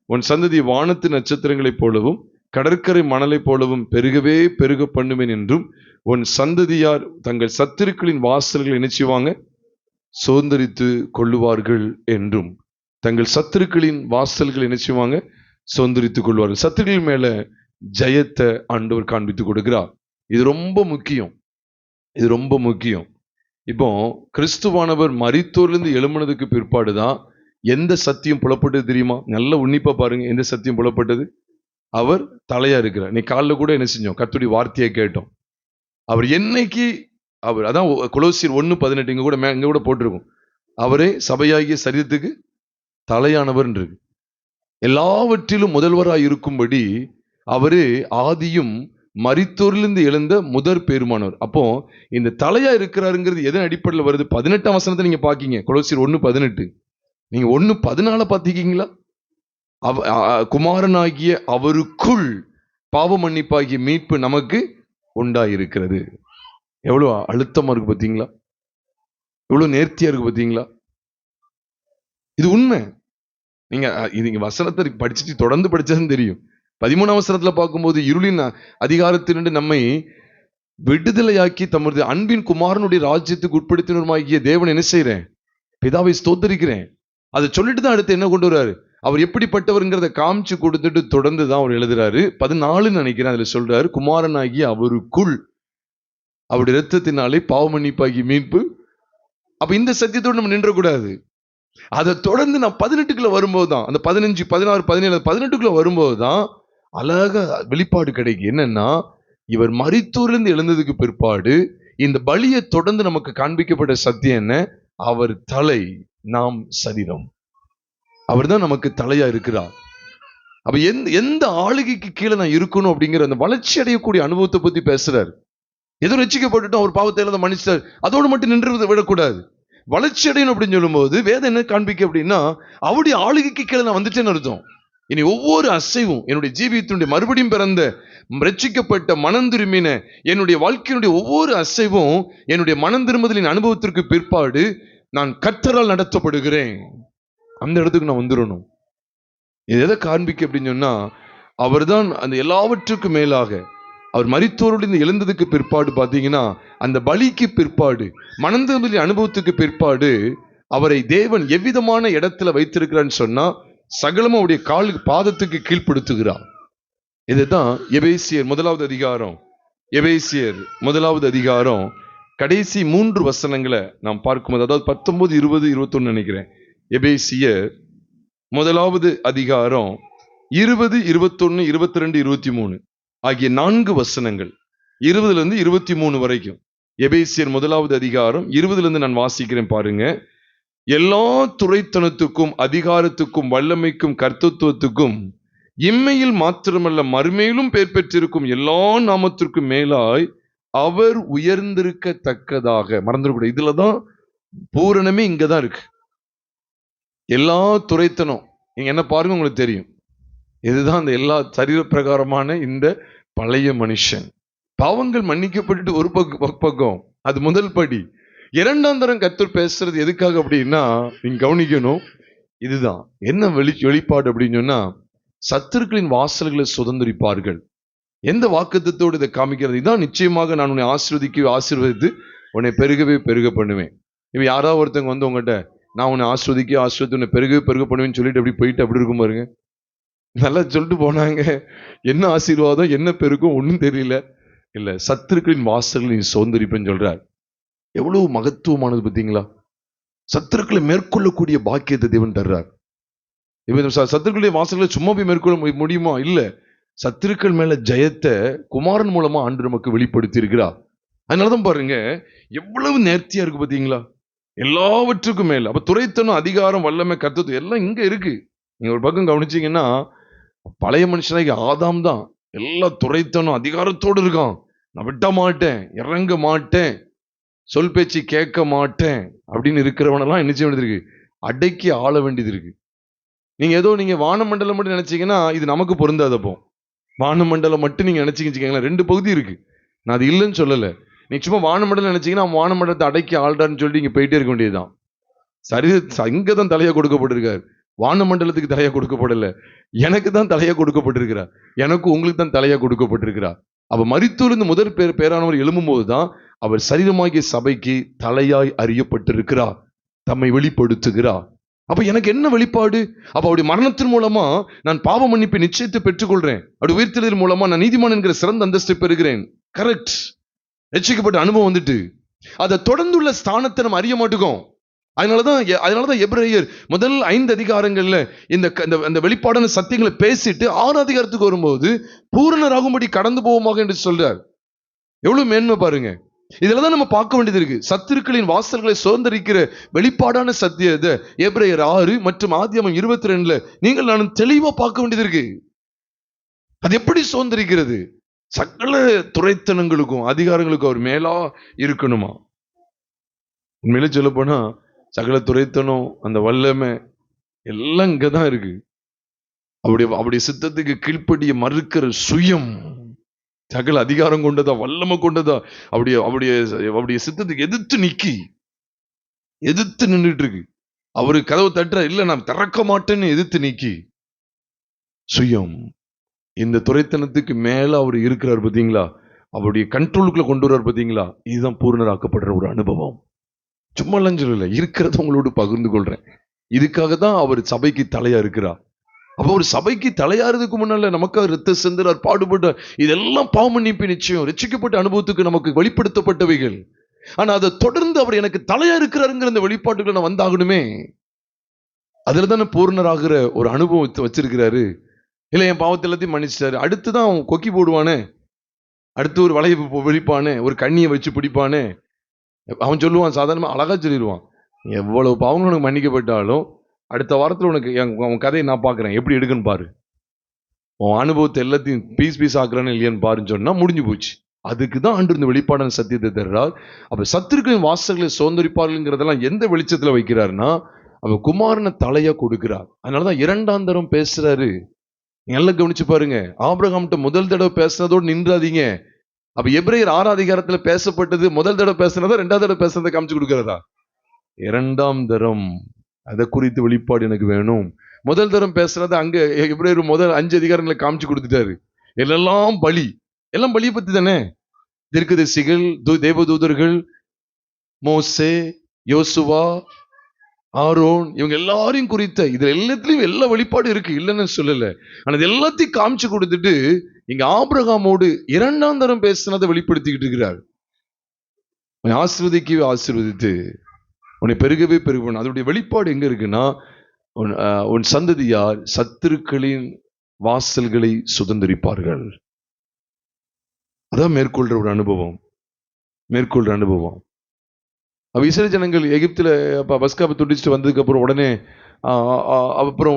உன் சந்ததி வானத்து நட்சத்திரங்களைப் போலவும் கடற்கரை மணலைப் போலவும் பெருகவே பெருக பண்ணுவேன் என்றும் உன் சந்ததியார் தங்கள் சத்துருக்களின் வாசல்களை நினைச்சுவாங்க சுதந்திரித்து கொள்ளுவார்கள் என்றும். தங்கள் சத்துருக்களின் வாசல்கள் என்ன செய்வாங்க? சுதந்திரித்துக் கொள்வார்கள். சத்துருக்கள் மேல ஜெயத்தை ஆண்டவர் காண்பித்து கொடுக்கிறார். இது ரொம்ப முக்கியம், இது ரொம்ப முக்கியம். இப்போ கிறிஸ்துவானவர் மரித்தோரிலிருந்து எழும்பினதுக்கு பிற்பாடுதான் எந்த சத்தியம் புலப்பட்டது தெரியுமா? நல்ல உன்னிப்பா பாருங்க. எந்த சத்தியம் புலப்பட்டது? அவர் தலையா இருக்கிறார். நீ காலைல கூட என்ன செஞ்சோம்? கர்த்தருடைய வார்த்தையை கேட்டோம். அவர் என்னைக்கு அவர், அதான் கொலோசியர் 1:18 இங்க கூட போட்டிருக்கும். அவரே சபையாகிய சரீரத்துக்கு தலையானவர் இருக்கு. எல்லாவற்றிலும் முதல்வராய் இருக்கும்படி அவரே ஆதியும் மரித்தோரிலிருந்து எழுந்த முதற் பேருமானவர். அப்போ இந்த தலையா இருக்கிறாருங்கிறது எதன் அடிப்படையில் வருது? 18ஆம் வசனத்தை நீங்க பாக்கீங்க, கொலோசியர் 1:18. நீங்க 1:14 பாத்தீங்களா? குமாரனாகிய அவருக்குள் பாவ மன்னிப்பாகிய மீட்பு நமக்கு உண்டாயிருக்கிறது. எவ்வளவு அழுத்தமா இருக்கு பாத்தீங்களா? எவ்வளவு நேர்த்தியா இருக்கு பாத்தீங்களா? இது உண்மை. நீங்க வசனத்தை படிச்சுட்டு தொடர்ந்து படிச்சதுன்னு தெரியும். 13ஆம் வசனத்துல பார்க்கும்போது இருளின் அதிகாரத்திலிருந்து நம்மை விடுதலையாக்கி தமது அன்பின் குமாரனுடைய ராஜ்யத்துக்கு உட்படுத்தினருமாகிய தேவன் என்ன செய்யறேன்? பிதாவை ஸ்தோத்தரிக்கிறேன். அதை சொல்லிட்டு தான் அடுத்து என்ன கொண்டு வர்றாரு? அவர் எப்படிப்பட்டவர்ங்கிறத காமிச்சு கொடுத்துட்டு தொடர்ந்து தான் அவர் எழுதுறாரு. 14 நினைக்கிறேன், அதுல சொல்றாரு, குமாரனாகிய அவருக்குள் அவருடைய இரத்தத்தினாலே பாவ மன்னிப்பாகிய மீட்பு. அப்ப இந்த சத்தியத்தோடு நம்ம நின்றக்கூடாது. அதை தொடர்ந்து நான் 18க்குள்ள வரும்போதுதான், அந்த 15, 16, 17, 18க்குள்ள வரும்போதுதான் அழகா வெளிப்பாடு கிடைக்கும். என்னன்னா, இவர் மரித்தோரிலிருந்து எழுந்ததுக்கு பிற்பாடு இந்த பலியை தொடர்ந்து நமக்கு காண்பிக்கப்பட்ட சத்தியம் என்ன? அவர் தலை, நாம் சரீரம். அவர் தான் நமக்கு தலையா இருக்கிறார். அப்ப எந்த ஆளுகைக்கு கீழே நான் இருக்கணும் அப்படிங்கிற அந்த வளர்ச்சி அடையக்கூடிய அனுபவத்தை பத்தி பேசுறாரு. ஏதோ ரட்சிக்கப்பட்டுட்டோம், ஒரு பாவத்தை இல்லாத மனுஷர், அதோடு மட்டும் நின்று விடக்கூடாது. வளர்ச்சி அடையணும் அப்படின்னு சொல்லும்போது வேதம் என்ன காண்பிக்க அப்படின்னா, அவருடைய ஆளுகைக்கு கீழே நான் வந்துட்டேன்னு அர்த்தம். இனி ஒவ்வொரு அசைவும் என்னுடைய ஜீவியத்தினுடைய மறுபடியும் பிறந்த ரட்சிக்கப்பட்ட மனம் திரும்பின என்னுடைய வாழ்க்கையினுடைய ஒவ்வொரு அசைவும் என்னுடைய மனம் திரும்புதலின் அனுபவத்திற்கு பிற்பாடு நான் கர்த்தரால் நடத்தப்படுகிறேன். அந்த இடத்துக்கு நான் வந்துடணும். இது எதை காண்பிக்க அப்படின்னு சொன்னா, அவர் தான் அந்த எல்லாவற்றுக்கும் மேலாக அவர் மரித்தோரோடு எழுந்ததுக்கு பிற்பாடு பாத்தீங்கன்னா, அந்த பலிக்கு பிற்பாடு மனம் திரும்புதலின் அனுபவத்துக்கு பிற்பாடு அவரை தேவன் எவ்விதமான இடத்துல வைத்திருக்கிறான்னு சொன்னா, சகலமும் அவருடைய காலுக்கு பாதத்துக்கு கீழ்ப்படுத்துகிறார். இதுதான் எபேசியர் 1வது அதிகாரம், எபேசியர் 1வது அதிகாரம் கடைசி 3 வசனங்களை நாம் பார்க்கும்போது, அதாவது 19, 20, 21 நினைக்கிறேன். எபேசியர் 1வது அதிகாரம் 20, 21, 22, 23 ஆகிய 4 வசனங்கள், 20லிருந்து 23 வரைக்கும். எபேசியர் 1வது அதிகாரம் 20லிருந்து நான் வாசிக்கிறேன் பாருங்க. எல்லா துரைத்தனத்துக்கும் அதிகாரத்துக்கும் வல்லமைக்கும் கர்த்தத்துவத்துக்கும் இம்மையில் மாத்திரமல்ல மறுமையிலும் பெயர் பெற்றிருக்கும் எல்லா நாமத்திற்கும் மேலாய் அவர் உயர்ந்திருக்கத்தக்கதாக. மறந்துடக்கூடாது, இதுலதான் பூரணமே இங்கதான் இருக்கு. எல்லா துரைத்தனம் நீங்க என்ன பாருங்க, உங்களுக்கு தெரியும். இதுதான் அந்த எல்லா சரீர பிரகாரமான இந்த பழைய மனுஷன். பாவங்கள் மன்னிக்கப்பட்டு ஒரு பக்கம், அது முதல் படி. 2ஆம் தரம் கர்த்தர் பேசுறது எதுக்காக அப்படின்னா, நீங்க கவனிக்கணும். இதுதான் என்ன வெளிப்பாடு அப்படின்னு சொன்னா, சத்துருக்களின் வாசல்களை சுதந்திரிப்பார்கள். எந்த வாக்குத்தத்தோடு இதை காமிக்கிறது? இதான் நிச்சயமாக நான் உன்னை ஆசீர்வதித்து உன்னை பெருகவே பெருக பண்ணுவேன். இப்ப யாராவது ஒருத்தவங்க வந்து உங்ககிட்ட, நான் உன்னை ஆசீர்வதித்து உன்னை பெருக பண்ணுவேன்னு சொல்லிட்டு அப்படி போயிட்டு அப்படி இருக்கும் பாருங்க. நல்லா சொல்லிட்டு போனாங்க, என்ன ஆசீர்வாதம் என்ன பெருகும் ஒன்னும் தெரியல. இல்ல, சத்துருக்களின் வாசல்களை நீ சுதந்திரிப்பேன்னு சொல்றார். எவ்வளவு மகத்துவமானது பார்த்தீங்களா? சத்துருக்களை மேற்கொள்ளக்கூடிய பாக்கியத்தை தேவன் தர்றார். சத்துருக்களுடைய வாசல்களை சும்மா போய் மேற்கொள்ள முடியுமா? இல்ல, சத்துருக்கள் மேல ஜெயத்தை குமாரன் மூலமா ஆண்டு நமக்கு வெளிப்படுத்தி இருக்கிறார். அதனாலதான் பாருங்க எவ்வளவு நேர்த்தியா இருக்கு பாத்தீங்களா? எல்லாவற்றுக்கும் மேல. அப்ப துரைத்தனம், அதிகாரம், வல்லமை, கர்த்தத்துவம் எல்லாம் இங்க இருக்கு. நீங்க ஒரு பக்கம் கவனிச்சீங்கன்னா, பழைய மனுஷனாகி ஆதாம் தான் எல்லா துரைத்தனம் அதிகாரத்தோடு இருக்கான். நான் விட்ட மாட்டேன், இறங்க மாட்டேன், சொல் பேச்சு கேட்க மாட்டேன் அப்படின்னு இருக்கிறவனெல்லாம் என்ன செய்ய வேண்டியது இருக்கு? அடக்கி ஆள வேண்டியது இருக்கு. நீங்க வானமண்டலம் மட்டும் நினைச்சீங்கன்னா இது நமக்கு பொருந்தாதப்போ. வானமண்டலம் மட்டும் நீங்க நினைச்சீங்கன்னு 2 பகுதி இருக்கு. நான் அது இல்லைன்னு சொல்லல. நீ சும்மா வானமண்டலம் நினைச்சீங்கன்னா வானமண்டலத்தை அடக்கி ஆள்றான்னு சொல்லி நீங்க போயிட்டே இருக்க வேண்டியதுதான். சரி, இங்கதான் தலையா கொடுக்கப்பட்டிருக்காரு. வானமண்டலத்துக்கு தலையா கொடுக்கப்படல, எனக்கு தான் தலையா கொடுக்கப்பட்டிருக்கிறார். எனக்கு உங்களுக்கு தான் தலையா கொடுக்கப்பட்டிருக்கிறார். அப்ப மரித்தோரிலிருந்து முதல் பேரானவர் எழும்பும் போதுதான் அவர் சரீரமாகிய சபைக்கு தலையாய் அறியப்பட்டிருக்கிறார், தம்மை வெளிப்படுத்துகிறார். அப்ப எனக்கு என்ன வெளிப்பாடு? அப்ப அவருடைய மரணத்தின் மூலமா நான் பாவ மன்னிப்பை நிச்சயத்தை பெற்றுக்கொள்றேன். அப்படி உயிர்த்தெழுதல் மூலமா நான் நீதிமான் என்கிற சிறந்த அந்தஸ்தை பெறுகிறேன். கரெக்ட், ரட்சிக்கப்பட்ட அனுபவம் வந்துட்டு அதை தொடர்ந்துள்ள ஸ்தானத்தை நம்ம அறிய மாட்டோம். அதனாலதான் எபிரேயர் முதல் 5 அதிகாரங்கள்ல இந்த வெளிப்பாடான சத்தியங்களை பேசிட்டு 6 அதிகாரத்துக்கு வரும்போது பூரணராகும்படி கடந்து போவோமாக என்று சொல்றார். எவ்வளவு மேன்மை பாருங்க. இதுலதான் நம்ம பார்க்க வேண்டியது இருக்கு. சத்துருக்களின் வாசல்களை சுதந்தரிக்கிற வெளிப்பாடான சத்தியத்தை எபிரேயர் 6 மற்றும் ஆதியாகமம் 22 நீங்கள் நானும் தெளிவா பார்க்க வேண்டியது இருக்கு. அது எப்படி சுதந்தரிக்கிறது? சகல துரைத்தனங்களுக்கும் அதிகாரங்களுக்கும் அவர் மேலா இருக்கணுமா? உண்மையிலே சொல்ல போனா சகல துரைத்தனம், அந்த வல்லமை எல்லாம் இங்கதான் இருக்கு. அவருடைய சித்தத்துக்கு கீழ்ப்படிய மறுக்கிற சுயம், சகல அதிகாரம் கொண்டதா, வல்லமை கொண்டதா, அவருடைய சித்தத்துக்கு எதிர்த்து நின்றுட்டு இருக்கு. அவரு கதவு தட்டுற, இல்ல நான் திறக்க மாட்டேன்னு எதிர்த்து நீக்கி சுயம், இந்த துரைத்தனத்துக்கு மேல அவர் இருக்கிறார் பாத்தீங்களா, அவருடைய கண்ட்ரோலுக்குள்ள கொண்டு வர்றார் பாத்தீங்களா, இதுதான் பூர்ணராக்கப்படுற ஒரு அனுபவம். சும்மா எல்லாம் சொல்லல, இருக்கிறத உங்களோடு பகிர்ந்து கொள்றேன். இதுக்காக தான் அவர் சபைக்கு தலையா இருக்கிறார். அப்ப ஒரு சபைக்கு தலையாறதுக்கு முன்னால நமக்காக ரத்த சிந்தனார், பாடுபட்டார். இதெல்லாம் பாவ மன்னிப்பு நிச்சயம், ரட்சிக்கப்பட்ட அனுபவத்துக்கு நமக்கு வெளிப்படுத்தப்பட்டவைகள். ஆனா அதை தொடர்ந்து அவர் எனக்கு தலையா இருக்கிறாருங்கிற அந்த வெளிப்பாட்டுக்குள்ள நான் வந்தாகணுமே. அதுல தானே பூர்ணராகிற ஒரு அனுபவத்தை வச்சிருக்கிறாரு. இல்ல என் பாவத்தை எல்லாத்தையும் மன்னிச்சிட்டாரு, அடுத்துதான் அவன் கொக்கி போடுவானே, அடுத்து ஒரு வளைய வெளிப்பானே, ஒரு கண்ணியை வச்சு பிடிப்பானே. அவன் சொல்லுவான், சாதாரணமா அழகா சொல்லிடுவான், எவ்வளவு பாவங்கள் உனக்கு மன்னிக்கப்பட்டாலும் அடுத்த வாரத்துல உனக்கு உன் கதையை நான் பாக்குறேன், எப்படி எடுக்குன்னு பாரு, உன் அனுபவத்தை எல்லாத்தையும் பீஸ் ஆக்குறான்னு இல்லையான்னு பாருன்னு சொன்னா முடிஞ்சு போச்சு. அதுக்குதான் ஆண்டு இந்த வெளிப்பாடான சத்தியத்தை தர்றார். அப்ப சத்துருக்களின் வாசல்களை சுதந்திரிப்பார்கள்ங்கிறதெல்லாம் எந்த வெளிச்சத்துல வைக்கிறாருன்னா, அவ குமாரனை தலையா கொடுக்கிறார். அதனாலதான் 2ஆம் தரம் பேசுறாரு. நல்லா கவனிச்சு பாருங்க. ஆபிரகாம்கிட்ட முதல் தடவை பேசுனதோடு நின்றாதீங்க. அப்ப எபிரேயர் 6 அதிகாரத்துல பேசப்பட்டது முதல் தடவை பேசுனதா 2ஆவது தடவை பேசுனதை காமிச்சு கொடுக்கிறதா? 2ஆம் தரம் அதை குறித்து வெளிப்பாடு எனக்கு வேணும். முதல் தரம் பேசுறது அங்க எபிரேயர் முதல் 5 அதிகாரங்களை காமிச்சு கொடுத்துட்டாரு. எல்லாம் பலி, எல்லாம் பலியை பத்தி தானே. தீர்க்கதரிசிகள், தேவதூதர்கள், மோசே, யோசுவா, ஆரோன், இவங்க எல்லாரையும் குறித்த இதுல எல்லாத்துலயும் எல்லா வெளிப்பாடு இருக்கு, இல்லைன்னு சொல்லல. ஆனா இது எல்லாத்தையும் காமிச்சு கொடுத்துட்டு இங்க ஆபிரகாமோடு 2ஆம் தரம் பேசினதை வெளிப்படுத்திக்கிட்டு இருக்கிறார். உன்னை ஆசீர்வதித்து உன்னை பெருகவே பெருகணும். அதனுடைய வெளிப்பாடு எங்க இருக்குன்னா, உன் சந்ததியார் சத்துருக்களின் வாசல்களை சுதந்திரிப்பார்கள். அதான் மேற்கொள்ற ஒரு அனுபவம். அப்ப இஸ்ரேல் ஜனங்கள் எகிப்துல பஸ்காவை துண்டிச்சுட்டு வந்ததுக்கு அப்புறம்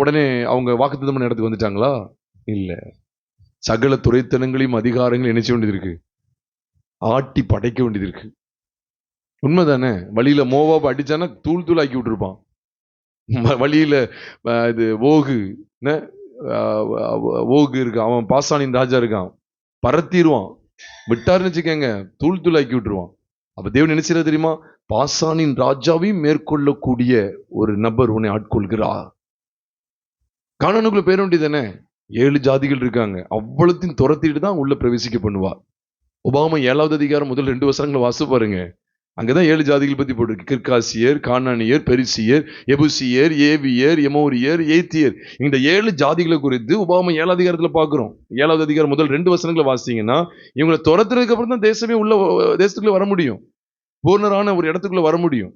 உடனே அவங்க வாக்குத்தத்தம் பண்ண இடத்துக்கு வந்துட்டாங்களா? இல்ல. சகல துரைத்தனங்களையும் அதிகாரங்களையும் என்ன செய்ய வேண்டியது இருக்கு? ஆட்டி படைக்க வேண்டியது இருக்கு. உண்மைதானே? வழியில மோவாப் அடிச்சானா தூள் ஆக்கி விட்டுருப்பான். வழியில இது ஓகு இருக்கு, அவன் பாசானின் ராஜா இருக்கான், பரத்திடுவான். விட்டாருன்னு வச்சுக்கங்க, தூள் ஆக்கி விட்டுருவான். அப்ப தேவன் என்ன செய்யறது தெரியுமா? பாசானின் ராஜாவையும் மேற்கொள்ளக்கூடிய ஒரு நபர் உன்னை ஆட்கொள்கிறார். கானானுக்குள்ள பேர வேண்டியதானே? 7 ஜாதிகள் இருக்காங்க, அவ்வளத்தையும் துரத்திட்டு தான் உள்ள பிரவேசிக்க பண்ணுவார். உபாகமம் 7ஆவது அதிகாரம் முதல் 2 வசனங்களை வாசி பாருங்க. அங்கதான் 7 ஜாதிகள் பத்தி போட்டிருக்கு. கிர்காசியர், கானானியர், பெரிசியர், எபுசியர், ஏவியர், எமோரியர், ஏத்தியர். இந்த 7 ஜாதிகளை குறித்து உபாகமம் 7ஆவது அதிகாரத்துல பாக்குறோம். 7ஆவது அதிகாரம் முதல் 2 வசனங்களை வாசிங்கன்னா, இவங்களை துரத்துறதுக்கு அப்புறம் தான் தேசத்துக்குள்ள வர முடியும், பூர்ணரான ஒரு இடத்துக்குள்ள வர முடியும்.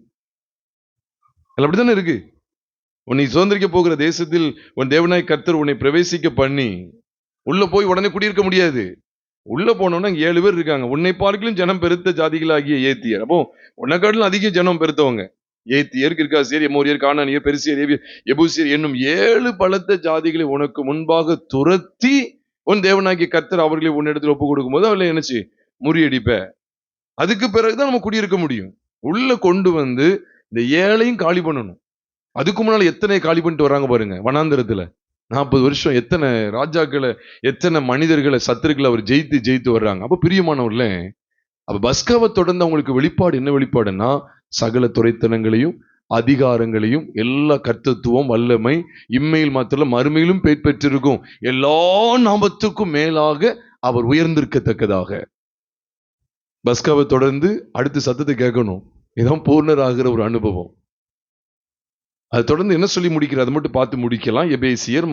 அப்படித்தானே இருக்கு. உன்னை சுதந்திரிக்க போகிற தேசத்தில் உன் தேவனாய் கர்த்தர் உன்னை பிரவேசிக்க பண்ணி உள்ள போய் உடனே குடியிருக்க முடியாது. உள்ள போனோம்னா 7 பேர் இருக்காங்க. உன்னை பார்க்கலும் ஜனம் பெருத்த ஜாதிகளாகிய ஏத்தியர். அப்போ உன்னைக்காட்டிலும் அதிக ஜனம் பெருத்தவங்க. ஏத்தியர், கிர்காசியர், எமோரியர், கானானியர், பெரிசியர், எபூசியர் என்னும் 7 பலத்த ஜாதிகளை உனக்கு முன்பாக துரத்தி உன் தேவனாகிய கர்த்தர் அவர்களை உன்னிடத்தில் ஒப்பு கொடுக்கும் போது அவளை என்னச்சு முறியடிப்ப. அதுக்கு பிறகுதான் நம்ம குடியிருக்க முடியும். உள்ள கொண்டு வந்து இந்த 7ஐயும் காலி பண்ணணும். அதுக்கு முன்னால எத்தனை காலி பண்ணிட்டு வராங்க பாருங்க. வனாந்திரத்துல 40 வருஷம் எத்தனை ராஜாக்களை, எத்தனை மனிதர்களை, சத்துருக்களை அவர் ஜெயித்து வர்றாங்க. அப்ப பிரியமானவர்களே, அப்ப பஸ்காவை தொடர்ந்து அவங்களுக்கு வெளிப்பாடு என்ன வெளிப்பாடுன்னா, சகல துரைத்தனங்களையும் அதிகாரங்களையும் எல்லா கர்த்தத்துவம் வல்லமை இம்மையில் மாத்திரம் மறுமையிலும் பேர் பெற்றிருக்கும் எல்லா நாமத்துக்கும் மேலாக அவர் உயர்ந்திருக்கத்தக்கதாக. பஸ்காவை தொடர்ந்து அடுத்த சத்தத்தை கேட்கணும். இதான் பூர்ணராகிற ஒரு அனுபவம். அது தொடர்ந்து என்ன சொல்லி முடிக்கிறது, அதை மட்டும் பார்த்து முடிக்கலாம். எபேசியர்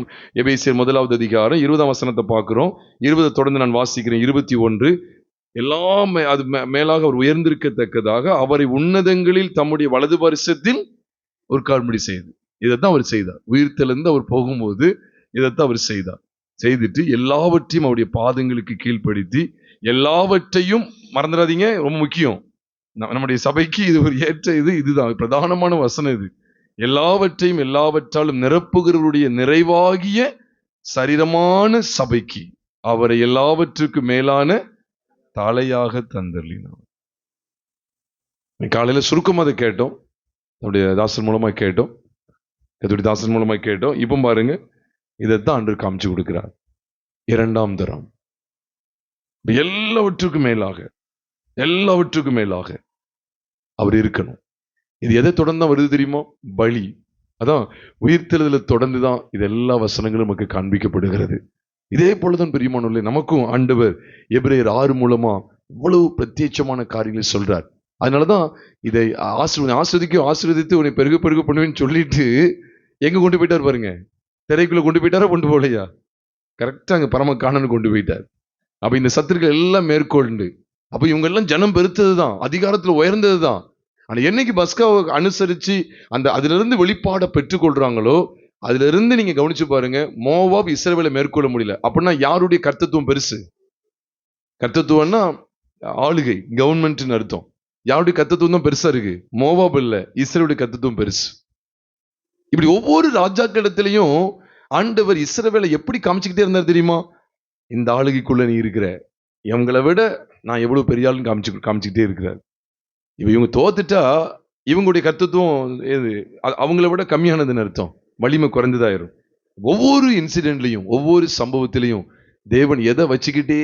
1ஆவது அதிகாரம் 20ஆம் வசனத்தை பார்க்கிறோம். 20 தொடர்ந்து நான் வாசிக்கிறேன். 21 எல்லாம் அது மேலாக அவர் உயர்ந்திருக்கத்தக்கதாக அவரை உன்னதங்களில் தம்முடைய வலது பரிசத்தில் ஒரு கால்மடி செய்து. இதைத்தான் அவர் செய்தார். உயிர்த்தெழுந்து அவர் போகும்போது இதைத்தான் அவர் செய்துட்டு எல்லாவற்றையும் அவருடைய பாதங்களுக்கு கீழ்ப்படுத்தி, எல்லாவற்றையும் மறந்துடாதீங்க, ரொம்ப முக்கியம், நம்முடைய சபைக்கு இது ஒரு ஏற்ற இதுதான் பிரதானமான வசனம். இது எல்லாவற்றையும் எல்லாவற்றாலும் நிரப்புகிறவருடைய நிறைவாகிய சரீரமான சபைக்கு அவரை எல்லாவற்றுக்கும் மேலான தலையாக தந்தள்ளினார். காலையில சுருக்கமா அதை கேட்டோம், நம்முடைய தாசன் மூலமா கேட்டோம், கர்த்தருடைய தாசன் மூலமா கேட்டோம். இப்ப பாருங்க, இதைத்தான் ஆண்டவர் காமிச்சு கொடுக்கிறார். இரண்டாம் தரம் எல்லாவற்றுக்கும் மேலாக, எல்லாவற்றுக்கும் மேலாக அவர் இருக்கணும். இது எதை தொடர்ந்து தான் வருது தெரியுமோ? பலி. அதான் உயிர்த்தெழுதலை தொடர்ந்துதான் இது எல்லா வசனங்களும் நமக்கு காண்பிக்கப்படுகிறது. இதே போலதான் பிரியமானவர்களே, நமக்கும் ஆண்டவர் எபிரேயர் 6 மூலமா இவ்வளவு பிரத்யட்சமான காரியங்களை சொல்றார். அதனாலதான் இதை ஆசீர்வதித்து உன்னை பெருக பெருக பண்ணுவேன்னு சொல்லிட்டு எங்க கொண்டு போயிட்டார் பாருங்க, திரைக்குள்ள கொண்டு போயிட்டாரா, கொண்டு போகலையா? கரெக்டா அங்க பரம காணன்னு கொண்டு போயிட்டார். அப்ப இந்த சத்துருக்கள் எல்லாம் மேற்கொண்டு, அப்ப இவங்க எல்லாம் ஜனம் பெருத்ததுதான், அதிகாரத்துல உயர்ந்ததுதான். ஆனா என்னைக்கு பஸ்காவை அனுசரிச்சு அதுல இருந்து வெளிப்பாட பெற்றுக்கொள்றாங்களோ, அதுல இருந்து நீங்க கவனிச்சு பாருங்க, மோவாப் இஸ்ரவேலை மேற்கொள்ள முடியல. அப்படின்னா யாருடைய கர்த்தத்துவம் பெருசு? கர்த்தத்துவம்னா ஆளுகை, கவர்மெண்ட் அர்த்தம். யாருடைய கர்த்தத்துவம் தான் பெருசா இருக்கு? மோவாப் இல்ல, இஸ்ரவேலுடைய கர்த்தத்துவம் பெருசு. இப்படி ஒவ்வொரு ராஜாக்களிடத்திலையும் ஆண்டவர் இஸ்ரவேலை எப்படி காமிச்சுக்கிட்டே இருந்தார் தெரியுமா? இந்த ஆளுகைக்குள்ள நீ இருக்கிற, இவங்களை விட நான் எவ்வளவு பெரிய ஆளுன்னு காமிச்சுக்கிட்டே இருக்கிறார். இவங்க தோத்துட்டா இவங்களுடைய கர்த்தத்துவம் அவங்கள விட கம்மியானதுன்னு அர்த்தம், வலிமை குறைந்ததாயிரும். ஒவ்வொரு இன்சிடென்ட்லையும், ஒவ்வொரு சம்பவத்திலையும் தேவன் எதை வச்சுக்கிட்டே